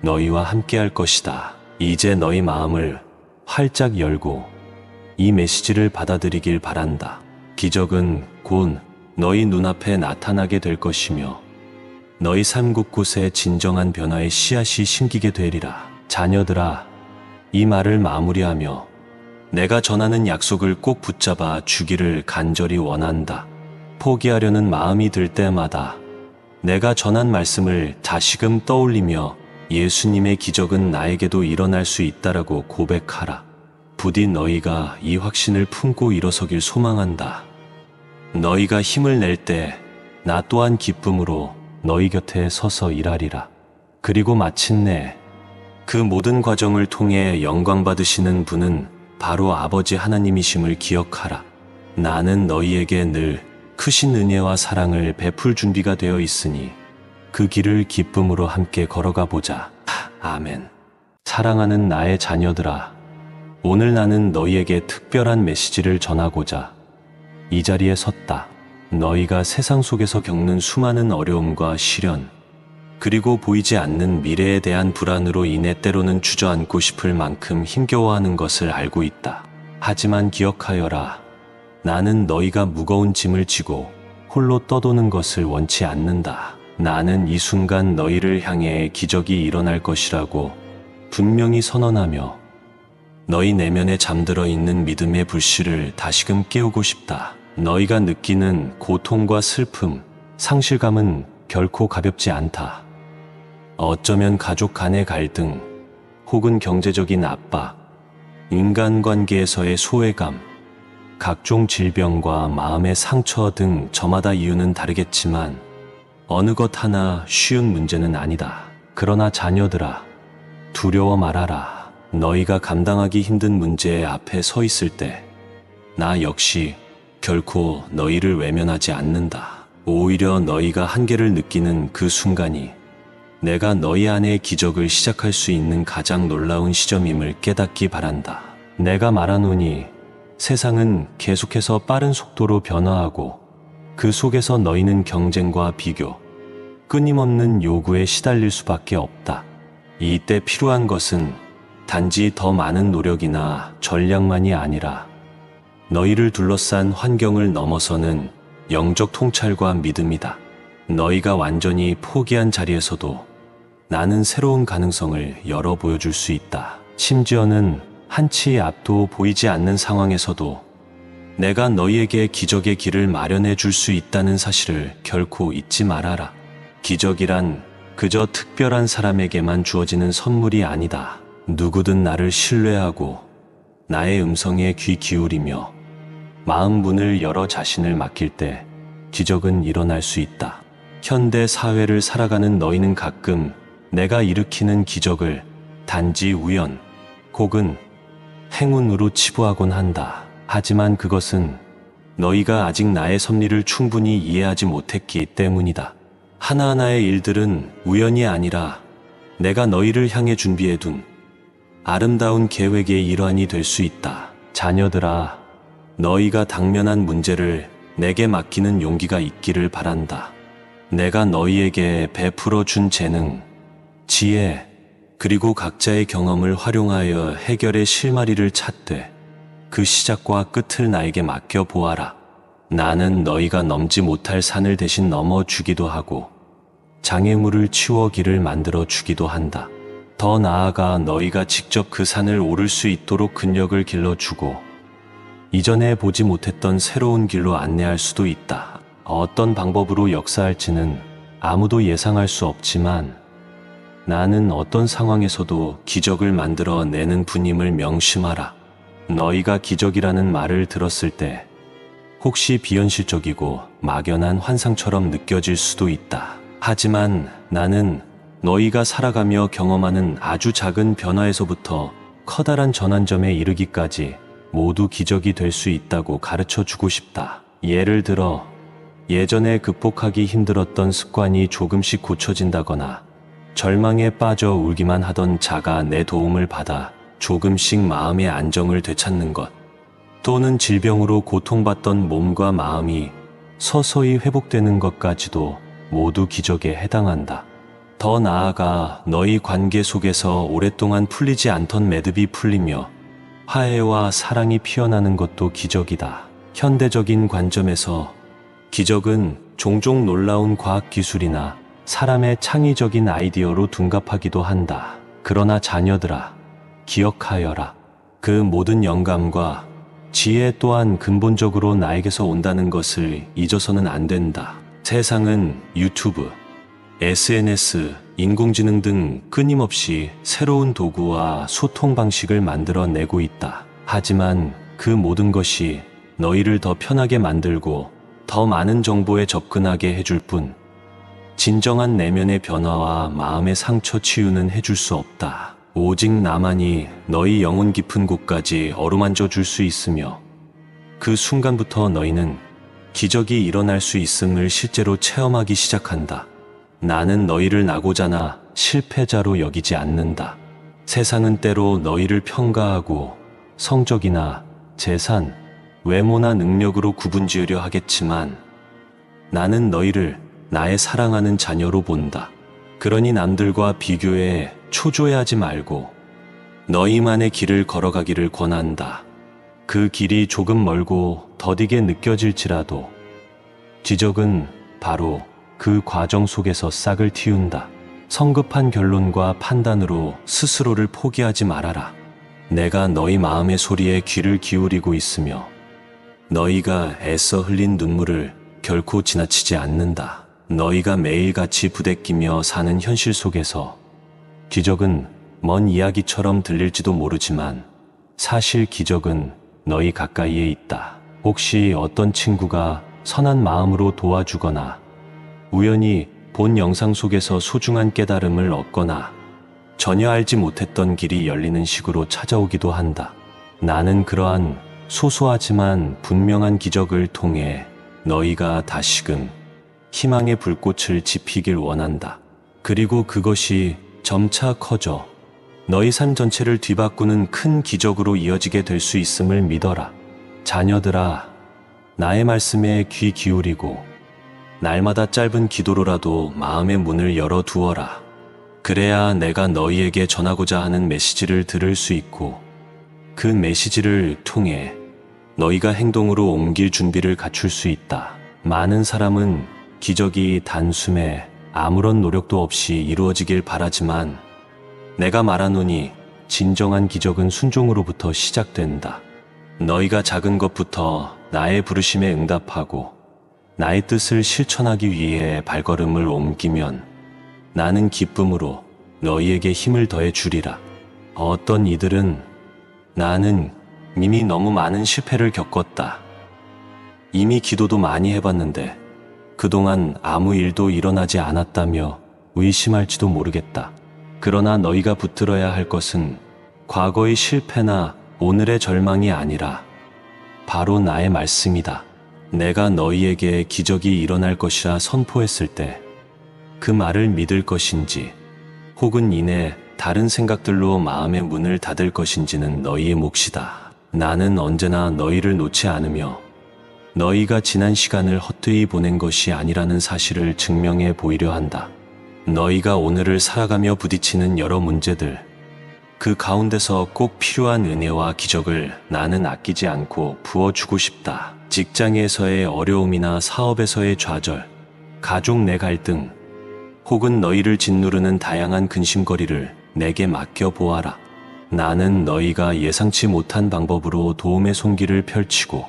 [SPEAKER 1] 너희와 함께할 것이다. 이제 너희 마음을 활짝 열고 이 메시지를 받아들이길 바란다. 기적은 곧 너희 눈앞에 나타나게 될 것이며 너희 삶 곳곳에 진정한 변화의 씨앗이 심기게 되리라. 자녀들아, 이 말을 마무리하며 내가 전하는 약속을 꼭 붙잡아 주기를 간절히 원한다. 포기하려는 마음이 들 때마다 내가 전한 말씀을 다시금 떠올리며 예수님의 기적은 나에게도 일어날 수 있다라고 고백하라. 부디 너희가 이 확신을 품고 일어서길 소망한다. 너희가 힘을 낼 때 나 또한 기쁨으로 너희 곁에 서서 일하리라. 그리고 마침내 그 모든 과정을 통해 영광 받으시는 분은 바로 아버지 하나님이심을 기억하라. 나는 너희에게 늘 크신 은혜와 사랑을 베풀 준비가 되어 있으니 그 길을 기쁨으로 함께 걸어가 보자. 아멘. 사랑하는 나의 자녀들아, 오늘 나는 너희에게 특별한 메시지를 전하고자 이 자리에 섰다. 너희가 세상 속에서 겪는 수많은 어려움과 시련, 그리고 보이지 않는 미래에 대한 불안으로 인해 때로는 주저앉고 싶을 만큼 힘겨워하는 것을 알고 있다. 하지만 기억하여라. 나는 너희가 무거운 짐을 지고 홀로 떠도는 것을 원치 않는다. 나는 이 순간 너희를 향해 기적이 일어날 것이라고 분명히 선언하며 너희 내면에 잠들어 있는 믿음의 불씨를 다시금 깨우고 싶다. 너희가 느끼는 고통과 슬픔, 상실감은 결코 가볍지 않다. 어쩌면 가족 간의 갈등, 혹은 경제적인 압박, 인간관계에서의 소외감, 각종 질병과 마음의 상처 등 저마다 이유는 다르겠지만 어느 것 하나 쉬운 문제는 아니다. 그러나 자녀들아, 두려워 말아라. 너희가 감당하기 힘든 문제 앞에 서 있을 때 나 역시 결코 너희를 외면하지 않는다. 오히려 너희가 한계를 느끼는 그 순간이 내가 너희 안에 기적을 시작할 수 있는 가장 놀라운 시점임을 깨닫기 바란다. 내가 말하노니 세상은 계속해서 빠른 속도로 변화하고 그 속에서 너희는 경쟁과 비교, 끊임없는 요구에 시달릴 수밖에 없다. 이때 필요한 것은 단지 더 많은 노력이나 전략만이 아니라 너희를 둘러싼 환경을 넘어서는 영적 통찰과 믿음이다. 너희가 완전히 포기한 자리에서도 나는 새로운 가능성을 열어 보여줄 수 있다. 심지어는 한치 앞도 보이지 않는 상황에서도 내가 너희에게 기적의 길을 마련해 줄 수 있다는 사실을 결코 잊지 말아라. 기적이란 그저 특별한 사람에게만 주어지는 선물이 아니다. 누구든 나를 신뢰하고 나의 음성에 귀 기울이며 마음 문을 열어 자신을 맡길 때 기적은 일어날 수 있다. 현대 사회를 살아가는 너희는 가끔 내가 일으키는 기적을 단지 우연 혹은 행운으로 치부하곤 한다. 하지만 그것은 너희가 아직 나의 섭리를 충분히 이해하지 못했기 때문이다. 하나하나의 일들은 우연이 아니라 내가 너희를 향해 준비해둔 아름다운 계획의 일환이 될 수 있다. 자녀들아, 너희가 당면한 문제를 내게 맡기는 용기가 있기를 바란다. 내가 너희에게 베풀어 준 재능, 지혜, 그리고 각자의 경험을 활용하여 해결의 실마리를 찾되 그 시작과 끝을 나에게 맡겨 보아라. 나는 너희가 넘지 못할 산을 대신 넘어 주기도 하고 장애물을 치워 길을 만들어 주기도 한다. 더 나아가 너희가 직접 그 산을 오를 수 있도록 근력을 길러주고 이전에 보지 못했던 새로운 길로 안내할 수도 있다. 어떤 방법으로 역사할지는 아무도 예상할 수 없지만 나는 어떤 상황에서도 기적을 만들어 내는 분임을 명심하라. 너희가 기적이라는 말을 들었을 때 혹시 비현실적이고 막연한 환상처럼 느껴질 수도 있다. 하지만 나는 너희가 살아가며 경험하는 아주 작은 변화에서부터 커다란 전환점에 이르기까지 모두 기적이 될 수 있다고 가르쳐 주고 싶다. 예를 들어 예전에 극복하기 힘들었던 습관이 조금씩 고쳐진다거나 절망에 빠져 울기만 하던 자가 내 도움을 받아 조금씩 마음의 안정을 되찾는 것, 또는 질병으로 고통받던 몸과 마음이 서서히 회복되는 것까지도 모두 기적에 해당한다. 더 나아가 너희 관계 속에서 오랫동안 풀리지 않던 매듭이 풀리며 화해와 사랑이 피어나는 것도 기적이다. 현대적인 관점에서 기적은 종종 놀라운 과학기술이나 사람의 창의적인 아이디어로 둔갑하기도 한다. 그러나 자녀들아, 기억하여라. 그 모든 영감과 지혜 또한 근본적으로 나에게서 온다는 것을 잊어서는 안 된다. 세상은 유튜브, SNS, 인공지능 등 끊임없이 새로운 도구와 소통 방식을 만들어내고 있다. 하지만 그 모든 것이 너희를 더 편하게 만들고 더 많은 정보에 접근하게 해줄 뿐 진정한 내면의 변화와 마음의 상처 치유는 해줄 수 없다. 오직 나만이 너희 영혼 깊은 곳까지 어루만져 줄 수 있으며 그 순간부터 너희는 기적이 일어날 수 있음을 실제로 체험하기 시작한다. 나는 너희를 나고자나 실패자로 여기지 않는다. 세상은 때로 너희를 평가하고 성적이나 재산, 외모나 능력으로 구분지으려 하겠지만 나는 너희를 나의 사랑하는 자녀로 본다. 그러니 남들과 비교해 초조해하지 말고 너희만의 길을 걸어가기를 권한다. 그 길이 조금 멀고 더디게 느껴질지라도 기적은 바로 그 과정 속에서 싹을 틔운다. 성급한 결론과 판단으로 스스로를 포기하지 말아라. 내가 너희 마음의 소리에 귀를 기울이고 있으며 너희가 애써 흘린 눈물을 결코 지나치지 않는다. 너희가 매일같이 부대끼며 사는 현실 속에서 기적은 먼 이야기처럼 들릴지도 모르지만 사실 기적은 너희 가까이에 있다. 혹시 어떤 친구가 선한 마음으로 도와주거나 우연히 본 영상 속에서 소중한 깨달음을 얻거나 전혀 알지 못했던 길이 열리는 식으로 찾아오기도 한다. 나는 그러한 소소하지만 분명한 기적을 통해 너희가 다시금 희망의 불꽃을 지피길 원한다. 그리고 그것이 점차 커져 너희 삶 전체를 뒤바꾸는 큰 기적으로 이어지게 될 수 있음을 믿어라. 자녀들아, 나의 말씀에 귀 기울이고 날마다 짧은 기도로라도 마음의 문을 열어두어라. 그래야 내가 너희에게 전하고자 하는 메시지를 들을 수 있고 그 메시지를 통해 너희가 행동으로 옮길 준비를 갖출 수 있다. 많은 사람은 기적이 단숨에 아무런 노력도 없이 이루어지길 바라지만 내가 말하노니 진정한 기적은 순종으로부터 시작된다. 너희가 작은 것부터 나의 부르심에 응답하고 나의 뜻을 실천하기 위해 발걸음을 옮기면 나는 기쁨으로 너희에게 힘을 더해 주리라. 어떤 이들은 나는 이미 너무 많은 실패를 겪었다. 이미 기도도 많이 해봤는데 그동안 아무 일도 일어나지 않았다며 의심할지도 모르겠다. 그러나 너희가 붙들어야 할 것은 과거의 실패나 오늘의 절망이 아니라 바로 나의 말씀이다. 내가 너희에게 기적이 일어날 것이라 선포했을 때 그 말을 믿을 것인지 혹은 이내 다른 생각들로 마음의 문을 닫을 것인지는 너희의 몫이다. 나는 언제나 너희를 놓지 않으며 너희가 지난 시간을 헛되이 보낸 것이 아니라는 사실을 증명해 보이려 한다. 너희가 오늘을 살아가며 부딪히는 여러 문제들, 그 가운데서 꼭 필요한 은혜와 기적을 나는 아끼지 않고 부어주고 싶다. 직장에서의 어려움이나 사업에서의 좌절, 가족 내 갈등, 혹은 너희를 짓누르는 다양한 근심거리를 내게 맡겨보아라. 나는 너희가 예상치 못한 방법으로 도움의 손길을 펼치고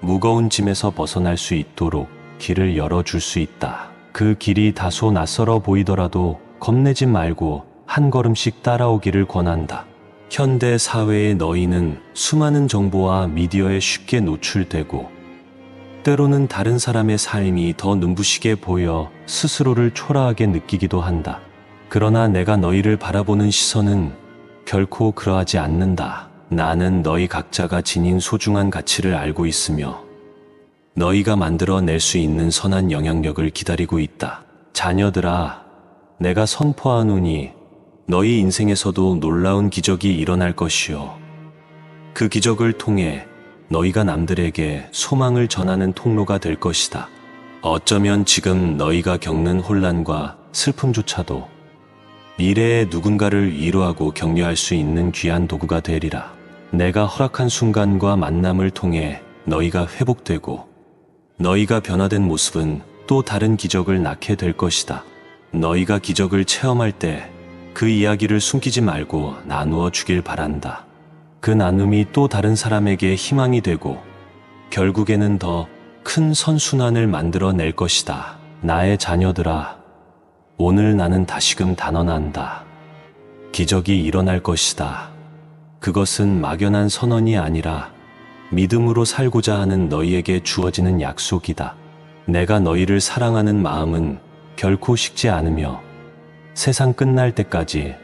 [SPEAKER 1] 무거운 짐에서 벗어날 수 있도록 길을 열어줄 수 있다. 그 길이 다소 낯설어 보이더라도 겁내지 말고 한 걸음씩 따라오기를 권한다. 현대 사회의 너희는 수많은 정보와 미디어에 쉽게 노출되고 때로는 다른 사람의 삶이 더 눈부시게 보여 스스로를 초라하게 느끼기도 한다. 그러나 내가 너희를 바라보는 시선은 결코 그러하지 않는다. 나는 너희 각자가 지닌 소중한 가치를 알고 있으며 너희가 만들어낼 수 있는 선한 영향력을 기다리고 있다. 자녀들아, 내가 선포하노니 너희 인생에서도 놀라운 기적이 일어날 것이요. 그 기적을 통해 너희가 남들에게 소망을 전하는 통로가 될 것이다. 어쩌면 지금 너희가 겪는 혼란과 슬픔조차도 미래의 누군가를 위로하고 격려할 수 있는 귀한 도구가 되리라. 내가 허락한 순간과 만남을 통해 너희가 회복되고 너희가 변화된 모습은 또 다른 기적을 낳게 될 것이다. 너희가 기적을 체험할 때 그 이야기를 숨기지 말고 나누어 주길 바란다. 그 나눔이 또 다른 사람에게 희망이 되고 결국에는 더 큰 선순환을 만들어낼 것이다. 나의 자녀들아, 오늘 나는 다시금 단언한다. 기적이 일어날 것이다. 그것은 막연한 선언이 아니라 믿음으로 살고자 하는 너희에게 주어지는 약속이다. 내가 너희를 사랑하는 마음은 결코 식지 않으며 세상 끝날 때까지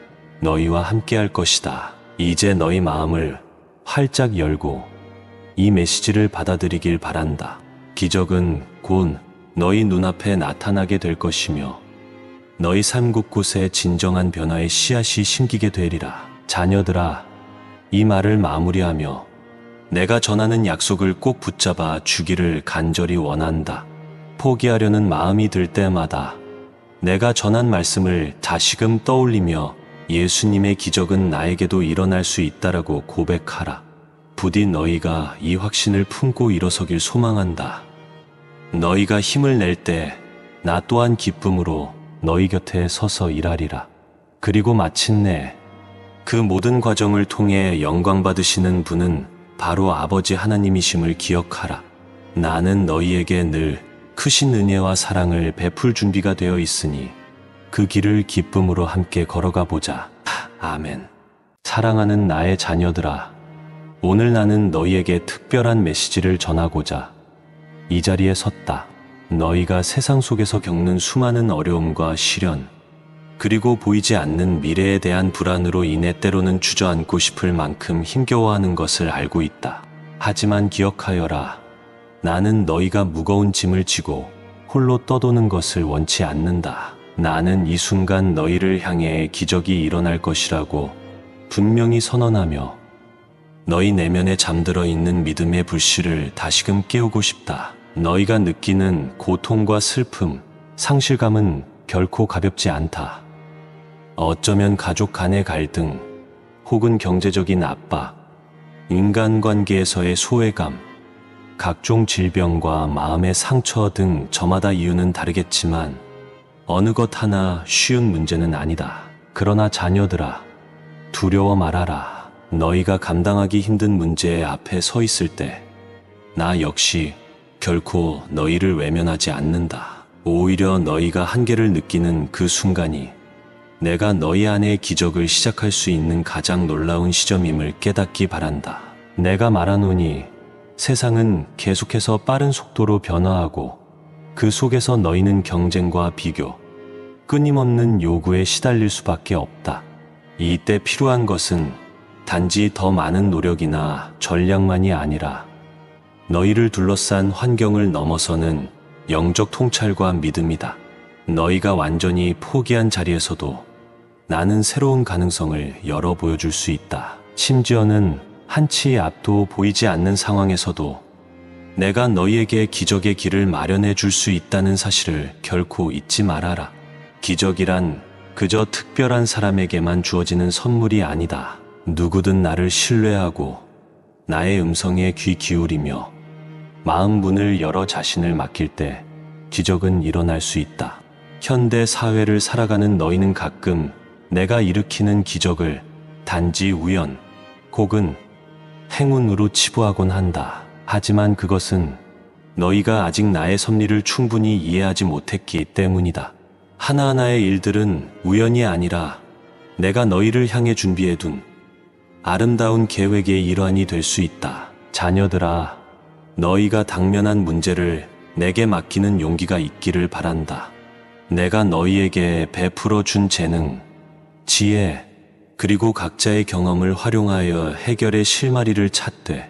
[SPEAKER 1] 너희와 함께할 것이다. 이제 너희 마음을 활짝 열고 이 메시지를 받아들이길 바란다. 기적은 곧 너희 눈앞에 나타나게 될 것이며 너희 삶 곳곳에 진정한 변화의 씨앗이 심기게 되리라. 자녀들아, 이 말을 마무리하며 내가 전하는 약속을 꼭 붙잡아 주기를 간절히 원한다. 포기하려는 마음이 들 때마다 내가 전한 말씀을 다시금 떠올리며 예수님의 기적은 나에게도 일어날 수 있다라고 고백하라. 부디 너희가 이 확신을 품고 일어서길 소망한다. 너희가 힘을 낼 때 나 또한 기쁨으로 너희 곁에 서서 일하리라. 그리고 마침내 그 모든 과정을 통해 영광 받으시는 분은 바로 아버지 하나님이심을 기억하라. 나는 너희에게 늘 크신 은혜와 사랑을 베풀 준비가 되어 있으니 그 길을 기쁨으로 함께 걸어가 보자. 아멘. 사랑하는 나의 자녀들아, 오늘 나는 너희에게 특별한 메시지를 전하고자 이 자리에 섰다. 너희가 세상 속에서 겪는 수많은 어려움과 시련, 그리고 보이지 않는 미래에 대한 불안으로 인해 때로는 주저앉고 싶을 만큼 힘겨워하는 것을 알고 있다. 하지만 기억하여라. 나는 너희가 무거운 짐을 지고 홀로 떠도는 것을 원치 않는다. 나는 이 순간 너희를 향해 기적이 일어날 것이라고 분명히 선언하며 너희 내면에 잠들어 있는 믿음의 불씨를 다시금 깨우고 싶다. 너희가 느끼는 고통과 슬픔, 상실감은 결코 가볍지 않다. 어쩌면 가족 간의 갈등, 혹은 경제적인 압박, 인간관계에서의 소외감, 각종 질병과 마음의 상처 등 저마다 이유는 다르겠지만 어느 것 하나 쉬운 문제는 아니다. 그러나 자녀들아, 두려워 말아라. 너희가 감당하기 힘든 문제 앞에 서 있을 때 나 역시 결코 너희를 외면하지 않는다. 오히려 너희가 한계를 느끼는 그 순간이 내가 너희 안에 기적을 시작할 수 있는 가장 놀라운 시점임을 깨닫기 바란다. 내가 말하노니 세상은 계속해서 빠른 속도로 변화하고 그 속에서 너희는 경쟁과 비교, 끊임없는 요구에 시달릴 수밖에 없다. 이때 필요한 것은 단지 더 많은 노력이나 전략만이 아니라 너희를 둘러싼 환경을 넘어서는 영적 통찰과 믿음이다. 너희가 완전히 포기한 자리에서도 나는 새로운 가능성을 열어 보여줄 수 있다. 심지어는 한치 앞도 보이지 않는 상황에서도 내가 너희에게 기적의 길을 마련해 줄 수 있다는 사실을 결코 잊지 말아라. 기적이란 그저 특별한 사람에게만 주어지는 선물이 아니다. 누구든 나를 신뢰하고 나의 음성에 귀 기울이며 마음 문을 열어 자신을 맡길 때 기적은 일어날 수 있다. 현대 사회를 살아가는 너희는 가끔 내가 일으키는 기적을 단지 우연 혹은 행운으로 치부하곤 한다. 하지만 그것은 너희가 아직 나의 섭리를 충분히 이해하지 못했기 때문이다. 하나하나의 일들은 우연이 아니라 내가 너희를 향해 준비해둔 아름다운 계획의 일환이 될 수 있다. 자녀들아, 너희가 당면한 문제를 내게 맡기는 용기가 있기를 바란다. 내가 너희에게 베풀어 준 재능, 지혜, 그리고 각자의 경험을 활용하여 해결의 실마리를 찾되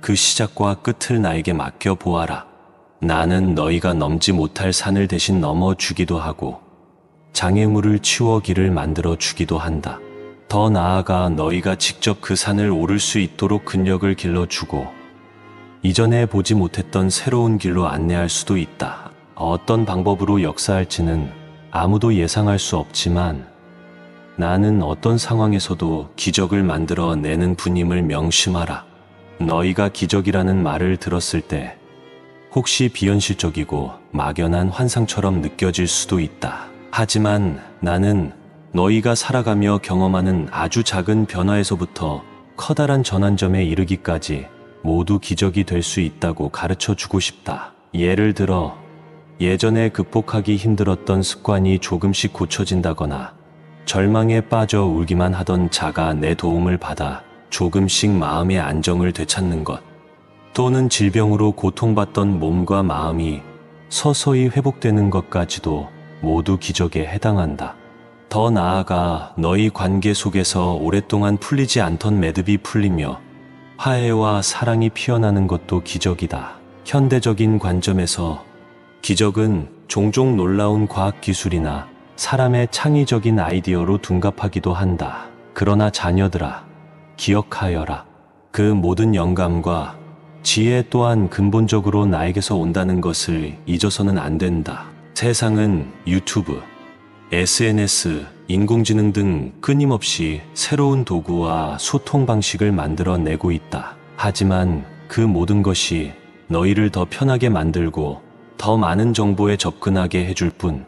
[SPEAKER 1] 그 시작과 끝을 나에게 맡겨보아라. 나는 너희가 넘지 못할 산을 대신 넘어주기도 하고 장애물을 치워 길을 만들어 주기도 한다. 더 나아가 너희가 직접 그 산을 오를 수 있도록 근력을 길러주고 이전에 보지 못했던 새로운 길로 안내할 수도 있다. 어떤 방법으로 역사할지는 아무도 예상할 수 없지만 나는 어떤 상황에서도 기적을 만들어 내는 분임을 명심하라. 너희가 기적이라는 말을 들었을 때 혹시 비현실적이고 막연한 환상처럼 느껴질 수도 있다. 하지만 나는 너희가 살아가며 경험하는 아주 작은 변화에서부터 커다란 전환점에 이르기까지 모두 기적이 될 수 있다고 가르쳐 주고 싶다. 예를 들어 예전에 극복하기 힘들었던 습관이 조금씩 고쳐진다거나 절망에 빠져 울기만 하던 자가 내 도움을 받아 조금씩 마음의 안정을 되찾는 것, 또는 질병으로 고통받던 몸과 마음이 서서히 회복되는 것까지도 모두 기적에 해당한다. 더 나아가 너희 관계 속에서 오랫동안 풀리지 않던 매듭이 풀리며 화해와 사랑이 피어나는 것도 기적이다. 현대적인 관점에서 기적은 종종 놀라운 과학기술이나 사람의 창의적인 아이디어로 둔갑하기도 한다. 그러나 자녀들아, 기억하여라. 그 모든 영감과 지혜 또한 근본적으로 나에게서 온다는 것을 잊어서는 안 된다. 세상은 유튜브, SNS, 인공지능 등 끊임없이 새로운 도구와 소통 방식을 만들어내고 있다. 하지만 그 모든 것이 너희를 더 편하게 만들고 더 많은 정보에 접근하게 해줄 뿐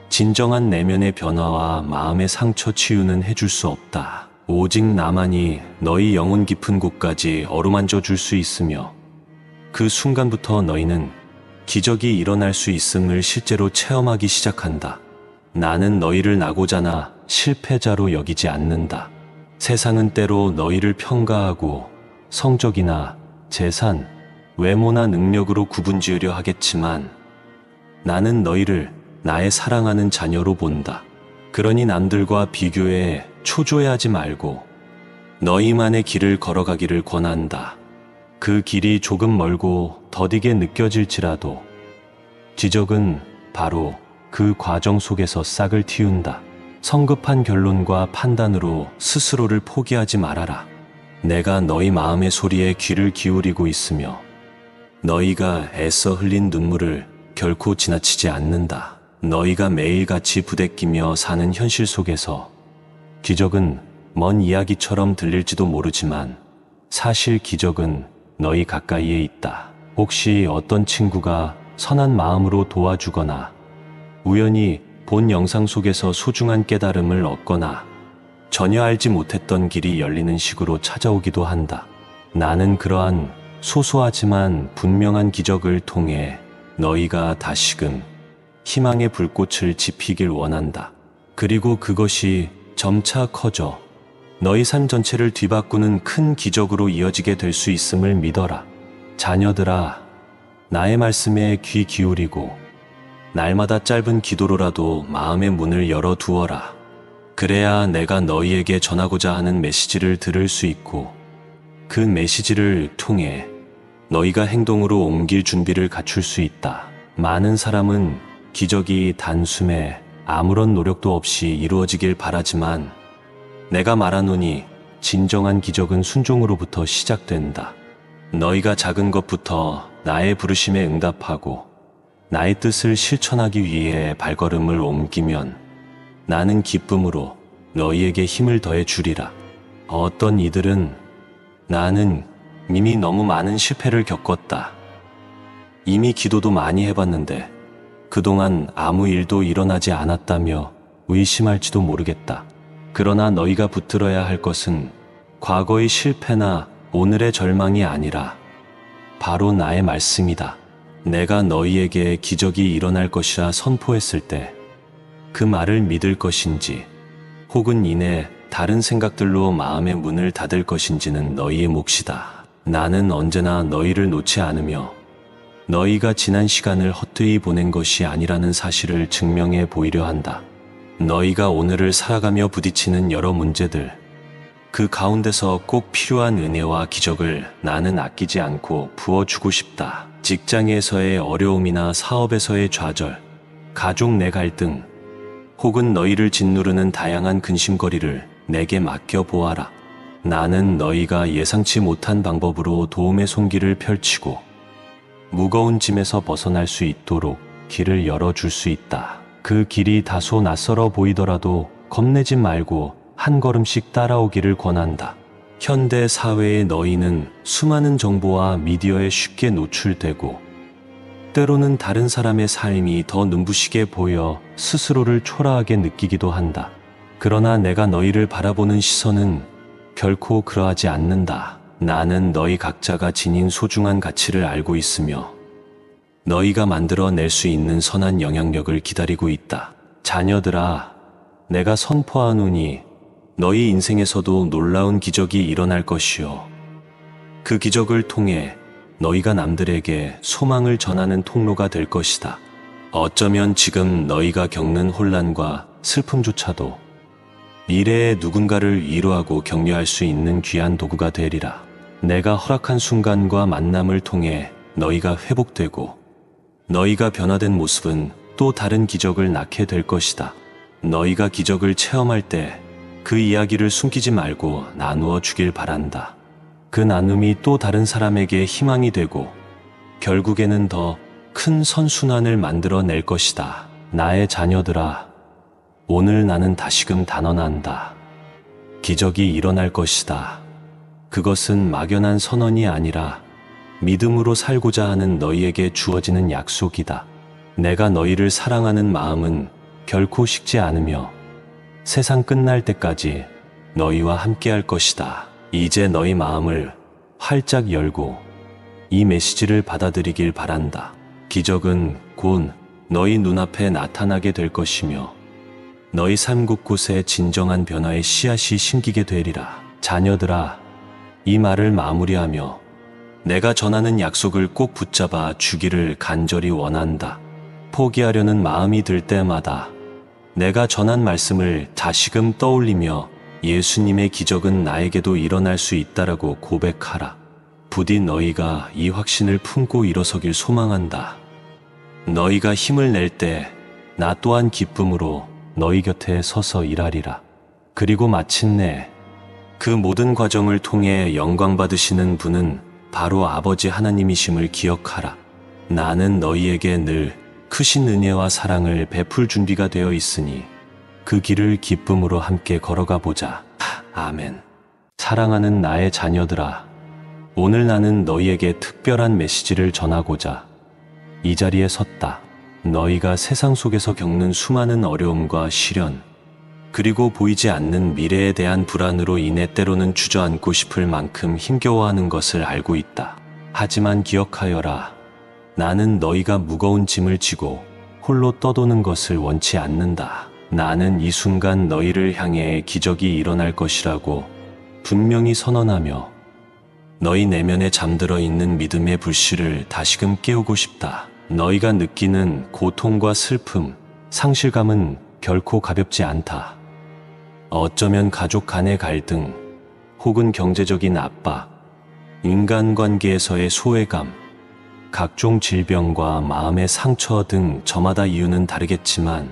[SPEAKER 1] 진정한 내면의 변화와 마음의 상처 치유는 해줄 수 없다. 오직 나만이 너희 영혼 깊은 곳까지 어루만져 줄 수 있으며 그 순간부터 너희는 기적이 일어날 수 있음을 실제로 체험하기 시작한다. 나는 너희를 나고자나 실패자로 여기지 않는다. 세상은 때로 너희를 평가하고 성적이나 재산, 외모나 능력으로 구분지으려 하겠지만 나는 너희를 나의 사랑하는 자녀로 본다. 그러니 남들과 비교해 초조해하지 말고 너희만의 길을 걸어가기를 권한다. 그 길이 조금 멀고 더디게 느껴질지라도 기적은 바로 그 과정 속에서 싹을 틔운다. 성급한 결론과 판단으로 스스로를 포기하지 말아라. 내가 너희 마음의 소리에 귀를 기울이고 있으며 너희가 애써 흘린 눈물을 결코 지나치지 않는다. 너희가 매일같이 부대끼며 사는 현실 속에서 기적은 먼 이야기처럼 들릴지도 모르지만 사실 기적은 너희 가까이에 있다. 혹시 어떤 친구가 선한 마음으로 도와주거나 우연히 본 영상 속에서 소중한 깨달음을 얻거나 전혀 알지 못했던 길이 열리는 식으로 찾아오기도 한다. 나는 그러한 소소하지만 분명한 기적을 통해 너희가 다시금 희망의 불꽃을 지피길 원한다. 그리고 그것이 점차 커져 너희 삶 전체를 뒤바꾸는 큰 기적으로 이어지게 될 수 있음을 믿어라. 자녀들아, 나의 말씀에 귀 기울이고 날마다 짧은 기도로라도 마음의 문을 열어두어라. 그래야 내가 너희에게 전하고자 하는 메시지를 들을 수 있고 그 메시지를 통해 너희가 행동으로 옮길 준비를 갖출 수 있다. 많은 사람은 기적이 단숨에 아무런 노력도 없이 이루어지길 바라지만 내가 말하노니 진정한 기적은 순종으로부터 시작된다. 너희가 작은 것부터 나의 부르심에 응답하고 나의 뜻을 실천하기 위해 발걸음을 옮기면 나는 기쁨으로 너희에게 힘을 더해 주리라. 어떤 이들은 나는 이미 너무 많은 실패를 겪었다. 이미 기도도 많이 해봤는데 그동안 아무 일도 일어나지 않았다며 의심할지도 모르겠다. 그러나 너희가 붙들어야 할 것은 과거의 실패나 오늘의 절망이 아니라 바로 나의 말씀이다. 내가 너희에게 기적이 일어날 것이라 선포했을 때 그 말을 믿을 것인지 혹은 이내 다른 생각들로 마음의 문을 닫을 것인지는 너희의 몫이다. 나는 언제나 너희를 놓지 않으며 너희가 지난 시간을 헛되이 보낸 것이 아니라는 사실을 증명해 보이려 한다. 너희가 오늘을 살아가며 부딪히는 여러 문제들, 그 가운데서 꼭 필요한 은혜와 기적을 나는 아끼지 않고 부어주고 싶다. 직장에서의 어려움이나 사업에서의 좌절, 가족 내 갈등, 혹은 너희를 짓누르는 다양한 근심거리를 내게 맡겨보아라. 나는 너희가 예상치 못한 방법으로 도움의 손길을 펼치고 무거운 짐에서 벗어날 수 있도록 길을 열어줄 수 있다. 그 길이 다소 낯설어 보이더라도 겁내지 말고 한 걸음씩 따라오기를 권한다. 현대 사회의 너희는 수많은 정보와 미디어에 쉽게 노출되고 때로는 다른 사람의 삶이 더 눈부시게 보여 스스로를 초라하게 느끼기도 한다. 그러나 내가 너희를 바라보는 시선은 결코 그러하지 않는다. 나는 너희 각자가 지닌 소중한 가치를 알고 있으며 너희가 만들어낼 수 있는 선한 영향력을 기다리고 있다. 자녀들아, 내가 선포하노니 너희 인생에서도 놀라운 기적이 일어날 것이요. 그 기적을 통해 너희가 남들에게 소망을 전하는 통로가 될 것이다. 어쩌면 지금 너희가 겪는 혼란과 슬픔조차도 미래의 누군가를 위로하고 격려할 수 있는 귀한 도구가 되리라. 내가 허락한 순간과 만남을 통해 너희가 회복되고 너희가 변화된 모습은 또 다른 기적을 낳게 될 것이다. 너희가 기적을 체험할 때 그 이야기를 숨기지 말고 나누어 주길 바란다. 그 나눔이 또 다른 사람에게 희망이 되고 결국에는 더 큰 선순환을 만들어낼 것이다. 나의 자녀들아, 오늘 나는 다시금 단언한다. 기적이 일어날 것이다. 그것은 막연한 선언이 아니라 믿음으로 살고자 하는 너희에게 주어지는 약속이다. 내가 너희를 사랑하는 마음은 결코 식지 않으며 세상 끝날 때까지 너희와 함께할 것이다. 이제 너희 마음을 활짝 열고 이 메시지를 받아들이길 바란다. 기적은 곧 너희 눈앞에 나타나게 될 것이며 너희 삶 곳곳에 진정한 변화의 씨앗이 심기게 되리라. 자녀들아, 이 말을 마무리하며 내가 전하는 약속을 꼭 붙잡아 주기를 간절히 원한다. 포기하려는 마음이 들 때마다 내가 전한 말씀을 다시금 떠올리며 예수님의 기적은 나에게도 일어날 수 있다라고 고백하라. 부디 너희가 이 확신을 품고 일어서길 소망한다. 너희가 힘을 낼 때 나 또한 기쁨으로 너희 곁에 서서 일하리라. 그리고 마침내 그 모든 과정을 통해 영광 받으시는 분은 바로 아버지 하나님이심을 기억하라. 나는 너희에게 늘 크신 은혜와 사랑을 베풀 준비가 되어 있으니 그 길을 기쁨으로 함께 걸어가 보자. 아멘. 사랑하는 나의 자녀들아, 오늘 나는 너희에게 특별한 메시지를 전하고자 이 자리에 섰다. 너희가 세상 속에서 겪는 수많은 어려움과 시련, 그리고 보이지 않는 미래에 대한 불안으로 인해 때로는 주저앉고 싶을 만큼 힘겨워하는 것을 알고 있다. 하지만 기억하여라. 나는 너희가 무거운 짐을 지고 홀로 떠도는 것을 원치 않는다. 나는 이 순간 너희를 향해 기적이 일어날 것이라고 분명히 선언하며 너희 내면에 잠들어 있는 믿음의 불씨를 다시금 깨우고 싶다. 너희가 느끼는 고통과 슬픔, 상실감은 결코 가볍지 않다. 어쩌면 가족 간의 갈등, 혹은 경제적인 압박, 인간관계에서의 소외감, 각종 질병과 마음의 상처 등 저마다 이유는 다르겠지만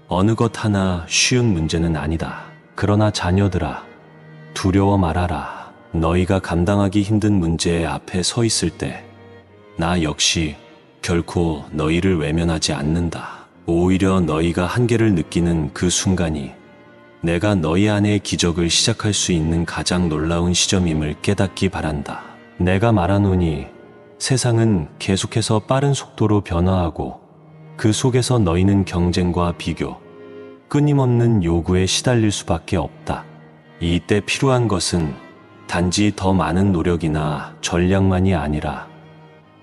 [SPEAKER 1] 어느 것 하나 쉬운 문제는 아니다. 그러나 자녀들아, 두려워 말아라. 너희가 감당하기 힘든 문제 앞에 서 있을 때 나 역시 결코 너희를 외면하지 않는다. 오히려 너희가 한계를 느끼는 그 순간이 내가 너희 안에 기적을 시작할 수 있는 가장 놀라운 시점임을 깨닫기 바란다. 내가 말하노니 세상은 계속해서 빠른 속도로 변화하고 그 속에서 너희는 경쟁과 비교, 끊임없는 요구에 시달릴 수밖에 없다. 이때 필요한 것은 단지 더 많은 노력이나 전략만이 아니라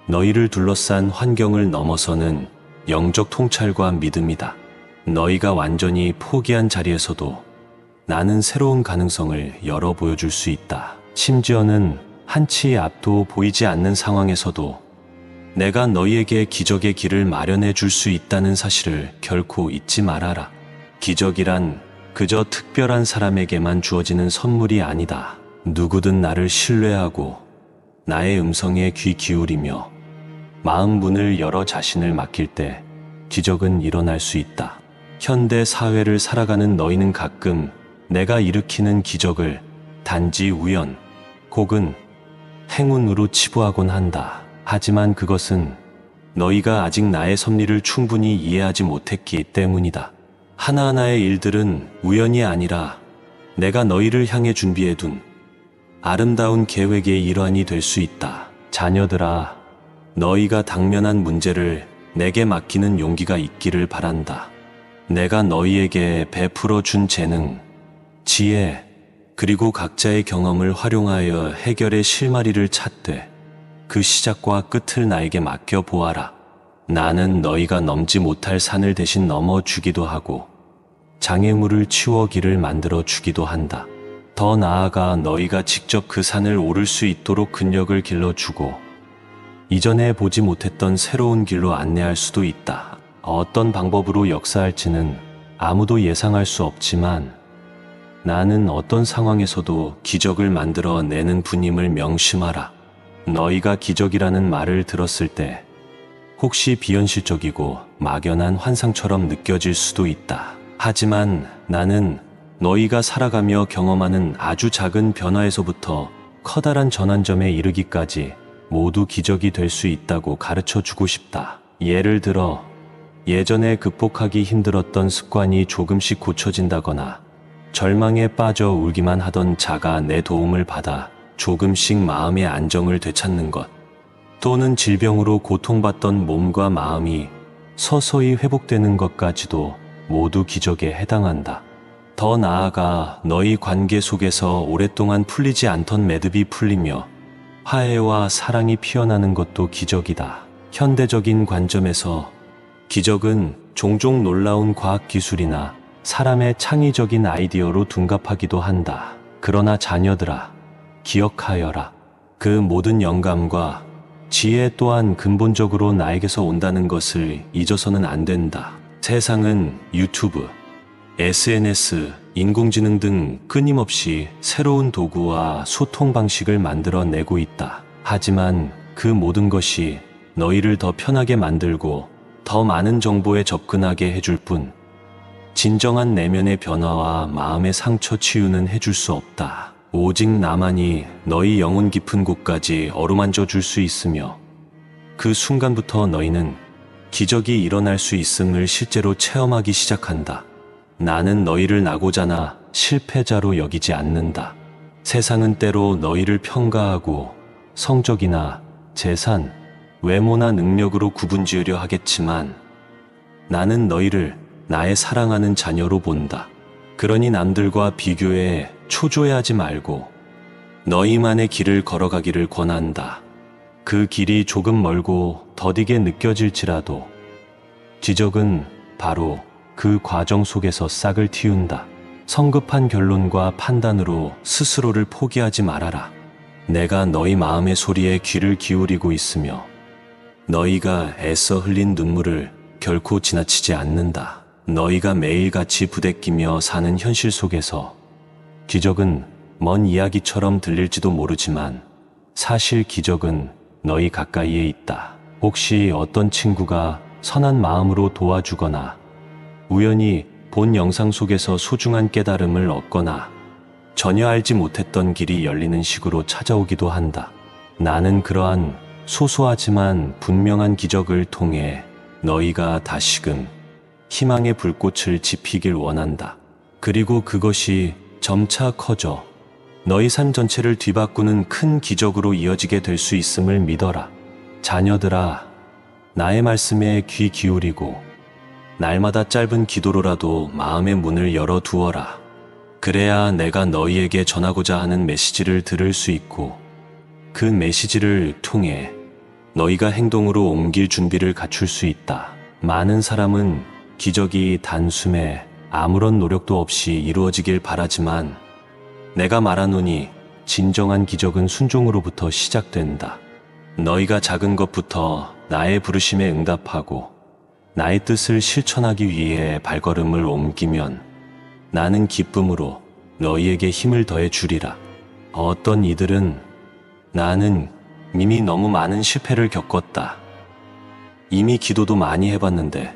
[SPEAKER 1] 너희를 둘러싼 환경을 넘어서는 영적 통찰과 믿음이다. 너희가 완전히 포기한 자리에서도 나는 새로운 가능성을 열어 보여줄 수 있다. 심지어는 한치 앞도 보이지 않는 상황에서도 내가 너희에게 기적의 길을 마련해 줄 수 있다는 사실을 결코 잊지 말아라. 기적이란 그저 특별한 사람에게만 주어지는 선물이 아니다. 누구든 나를 신뢰하고 나의 음성에 귀 기울이며 마음 문을 열어 자신을 맡길 때 기적은 일어날 수 있다. 현대 사회를 살아가는 너희는 가끔 내가 일으키는 기적을 단지 우연 혹은 행운으로 치부하곤 한다. 하지만 그것은 너희가 아직 나의 섭리를 충분히 이해하지 못했기 때문이다. 하나하나의 일들은 우연이 아니라 내가 너희를 향해 준비해둔 아름다운 계획의 일환이 될 수 있다. 자녀들아, 너희가 당면한 문제를 내게 맡기는 용기가 있기를 바란다. 내가 너희에게 베풀어 준 재능, 지혜, 그리고 각자의 경험을 활용하여 해결의 실마리를 찾되 그 시작과 끝을 나에게 맡겨보아라. 나는 너희가 넘지 못할 산을 대신 넘어주기도 하고 장애물을 치워 길을 만들어 주기도 한다. 더 나아가 너희가 직접 그 산을 오를 수 있도록 근력을 길러주고 이전에 보지 못했던 새로운 길로 안내할 수도 있다. 어떤 방법으로 역사할지는 아무도 예상할 수 없지만 나는 어떤 상황에서도 기적을 만들어 내는 분임을 명심하라. 너희가 기적이라는 말을 들었을 때 혹시 비현실적이고 막연한 환상처럼 느껴질 수도 있다. 하지만 나는 너희가 살아가며 경험하는 아주 작은 변화에서부터 커다란 전환점에 이르기까지 모두 기적이 될 수 있다고 가르쳐 주고 싶다. 예를 들어 예전에 극복하기 힘들었던 습관이 조금씩 고쳐진다거나 절망에 빠져 울기만 하던 자가 내 도움을 받아 조금씩 마음의 안정을 되찾는 것, 또는 질병으로 고통받던 몸과 마음이 서서히 회복되는 것까지도 모두 기적에 해당한다. 더 나아가 너희 관계 속에서 오랫동안 풀리지 않던 매듭이 풀리며 화해와 사랑이 피어나는 것도 기적이다. 현대적인 관점에서 기적은 종종 놀라운 과학기술이나 사람의 창의적인 아이디어로 둔갑하기도 한다. 그러나 자녀들아, 기억하여라. 그 모든 영감과 지혜 또한 근본적으로 나에게서 온다는 것을 잊어서는 안 된다. 세상은 유튜브, SNS, 인공지능 등 끊임없이 새로운 도구와 소통 방식을 만들어내고 있다. 하지만 그 모든 것이 너희를 더 편하게 만들고 더 많은 정보에 접근하게 해줄 뿐 진정한 내면의 변화와 마음의 상처 치유는 해줄 수 없다. 오직 나만이 너희 영혼 깊은 곳까지 어루만져 줄 수 있으며 그 순간부터 너희는 기적이 일어날 수 있음을 실제로 체험하기 시작한다. 나는 너희를 나고자나 실패자로 여기지 않는다. 세상은 때로 너희를 평가하고 성적이나 재산, 외모나 능력으로 구분지으려 하겠지만 나는 너희를 나의 사랑하는 자녀로 본다. 그러니 남들과 비교해 초조해하지 말고 너희만의 길을 걸어가기를 권한다. 그 길이 조금 멀고 더디게 느껴질지라도 기적은 바로 그 과정 속에서 싹을 틔운다. 성급한 결론과 판단으로 스스로를 포기하지 말아라. 내가 너희 마음의 소리에 귀를 기울이고 있으며 너희가 애써 흘린 눈물을 결코 지나치지 않는다. 너희가 매일같이 부대끼며 사는 현실 속에서 기적은 먼 이야기처럼 들릴지도 모르지만 사실 기적은 너희 가까이에 있다. 혹시 어떤 친구가 선한 마음으로 도와주거나 우연히 본 영상 속에서 소중한 깨달음을 얻거나 전혀 알지 못했던 길이 열리는 식으로 찾아오기도 한다. 나는 그러한 소소하지만 분명한 기적을 통해 너희가 다시금 희망의 불꽃을 지피길 원한다. 그리고 그것이 점차 커져 너희 삶 전체를 뒤바꾸는 큰 기적으로 이어지게 될 수 있음을 믿어라. 자녀들아, 나의 말씀에 귀 기울이고 날마다 짧은 기도로라도 마음의 문을 열어두어라. 그래야 내가 너희에게 전하고자 하는 메시지를 들을 수 있고 그 메시지를 통해 너희가 행동으로 옮길 준비를 갖출 수 있다. 많은 사람은 기적이 단숨에 아무런 노력도 없이 이루어지길 바라지만 내가 말하노니 진정한 기적은 순종으로부터 시작된다. 너희가 작은 것부터 나의 부르심에 응답하고 나의 뜻을 실천하기 위해 발걸음을 옮기면 나는 기쁨으로 너희에게 힘을 더해 주리라. 어떤 이들은 나는 이미 너무 많은 실패를 겪었다. 이미 기도도 많이 해봤는데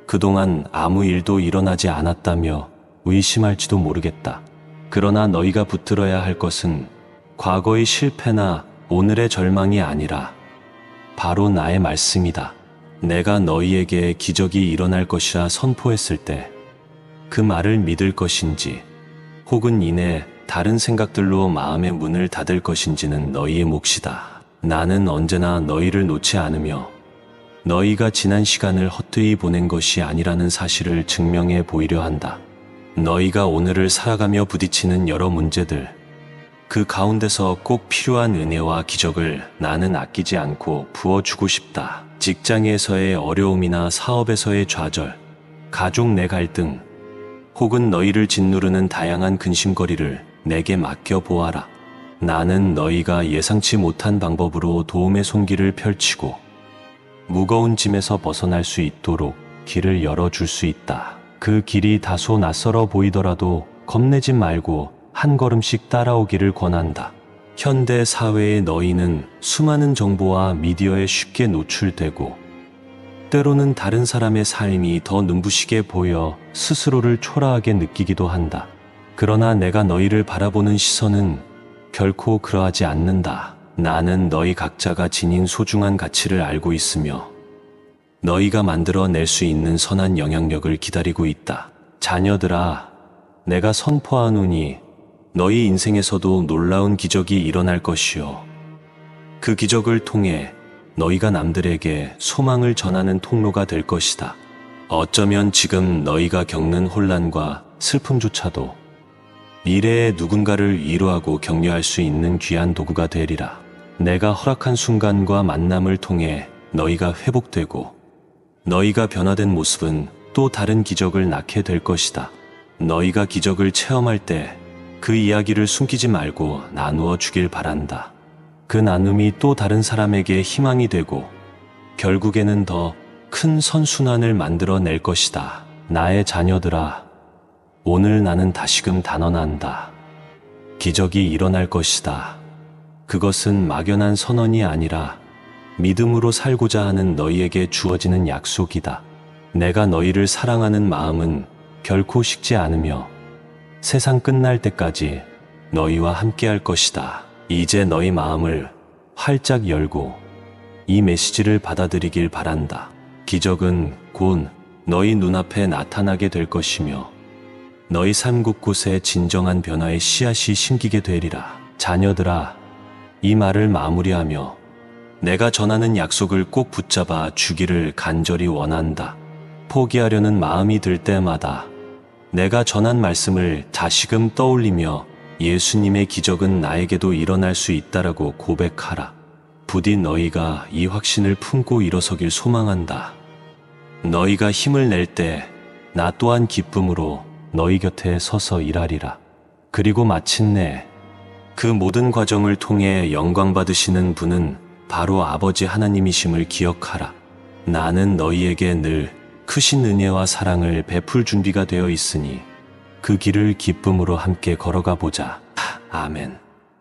[SPEAKER 1] 그동안 아무 일도 일어나지 않았다며 의심할지도 모르겠다. 그러나 너희가 붙들어야 할 것은 과거의 실패나 오늘의 절망이 아니라 바로 나의 말씀이다. 내가 너희에게 기적이 일어날 것이라 선포했을 때 그 말을 믿을 것인지 혹은 이내 다른 생각들로 마음의 문을 닫을 것인지는 너희의 몫이다. 나는 언제나 너희를 놓지 않으며 너희가 지난 시간을 헛되이 보낸 것이 아니라는 사실을 증명해 보이려 한다. 너희가 오늘을 살아가며 부딪히는 여러 문제들, 그 가운데서 꼭 필요한 은혜와 기적을 나는 아끼지 않고 부어주고 싶다. 직장에서의 어려움이나 사업에서의 좌절, 가족 내 갈등, 혹은 너희를 짓누르는 다양한 근심거리를 내게 맡겨보아라. 나는 너희가 예상치 못한 방법으로 도움의 손길을 펼치고 무거운 짐에서 벗어날 수 있도록 길을 열어줄 수 있다. 그 길이 다소 낯설어 보이더라도 겁내지 말고 한 걸음씩 따라오기를 권한다. 현대 사회의 너희는 수많은 정보와 미디어에 쉽게 노출되고 때로는 다른 사람의 삶이 더 눈부시게 보여 스스로를 초라하게 느끼기도 한다. 그러나 내가 너희를 바라보는 시선은 결코 그러하지 않는다. 나는 너희 각자가 지닌 소중한 가치를 알고 있으며 너희가 만들어낼 수 있는 선한 영향력을 기다리고 있다. 자녀들아, 내가 선포하노니 너희 인생에서도 놀라운 기적이 일어날 것이요. 그 기적을 통해 너희가 남들에게 소망을 전하는 통로가 될 것이다. 어쩌면 지금 너희가 겪는 혼란과 슬픔조차도 미래의 누군가를 위로하고 격려할 수 있는 귀한 도구가 되리라. 내가 허락한 순간과 만남을 통해 너희가 회복되고 너희가 변화된 모습은 또 다른 기적을 낳게 될 것이다. 너희가 기적을 체험할 때 그 이야기를 숨기지 말고 나누어 주길 바란다. 그 나눔이 또 다른 사람에게 희망이 되고 결국에는 더 큰 선순환을 만들어낼 것이다. 나의 자녀들아, 오늘 나는 다시금 단언한다. 기적이 일어날 것이다. 그것은 막연한 선언이 아니라 믿음으로 살고자 하는 너희에게 주어지는 약속이다. 내가 너희를 사랑하는 마음은 결코 식지 않으며 세상 끝날 때까지 너희와 함께할 것이다. 이제 너희 마음을 활짝 열고 이 메시지를 받아들이길 바란다. 기적은 곧 너희 눈앞에 나타나게 될 것이며 너희 삶 곳곳에 진정한 변화의 씨앗이 심기게 되리라. 자녀들아, 이 말을 마무리하며 내가 전하는 약속을 꼭 붙잡아 주기를 간절히 원한다. 포기하려는 마음이 들 때마다 내가 전한 말씀을 다시금 떠올리며 예수님의 기적은 나에게도 일어날 수 있다라고 고백하라. 부디 너희가 이 확신을 품고 일어서길 소망한다. 너희가 힘을 낼 때 나 또한 기쁨으로 너희 곁에 서서 일하리라. 그리고 마침내 그 모든 과정을 통해 영광 받으시는 분은 바로 아버지 하나님이심을 기억하라. 나는 너희에게 늘 크신 은혜와 사랑을 베풀 준비가 되어 있으니 그 길을 기쁨으로 함께 걸어가 보자. 아멘.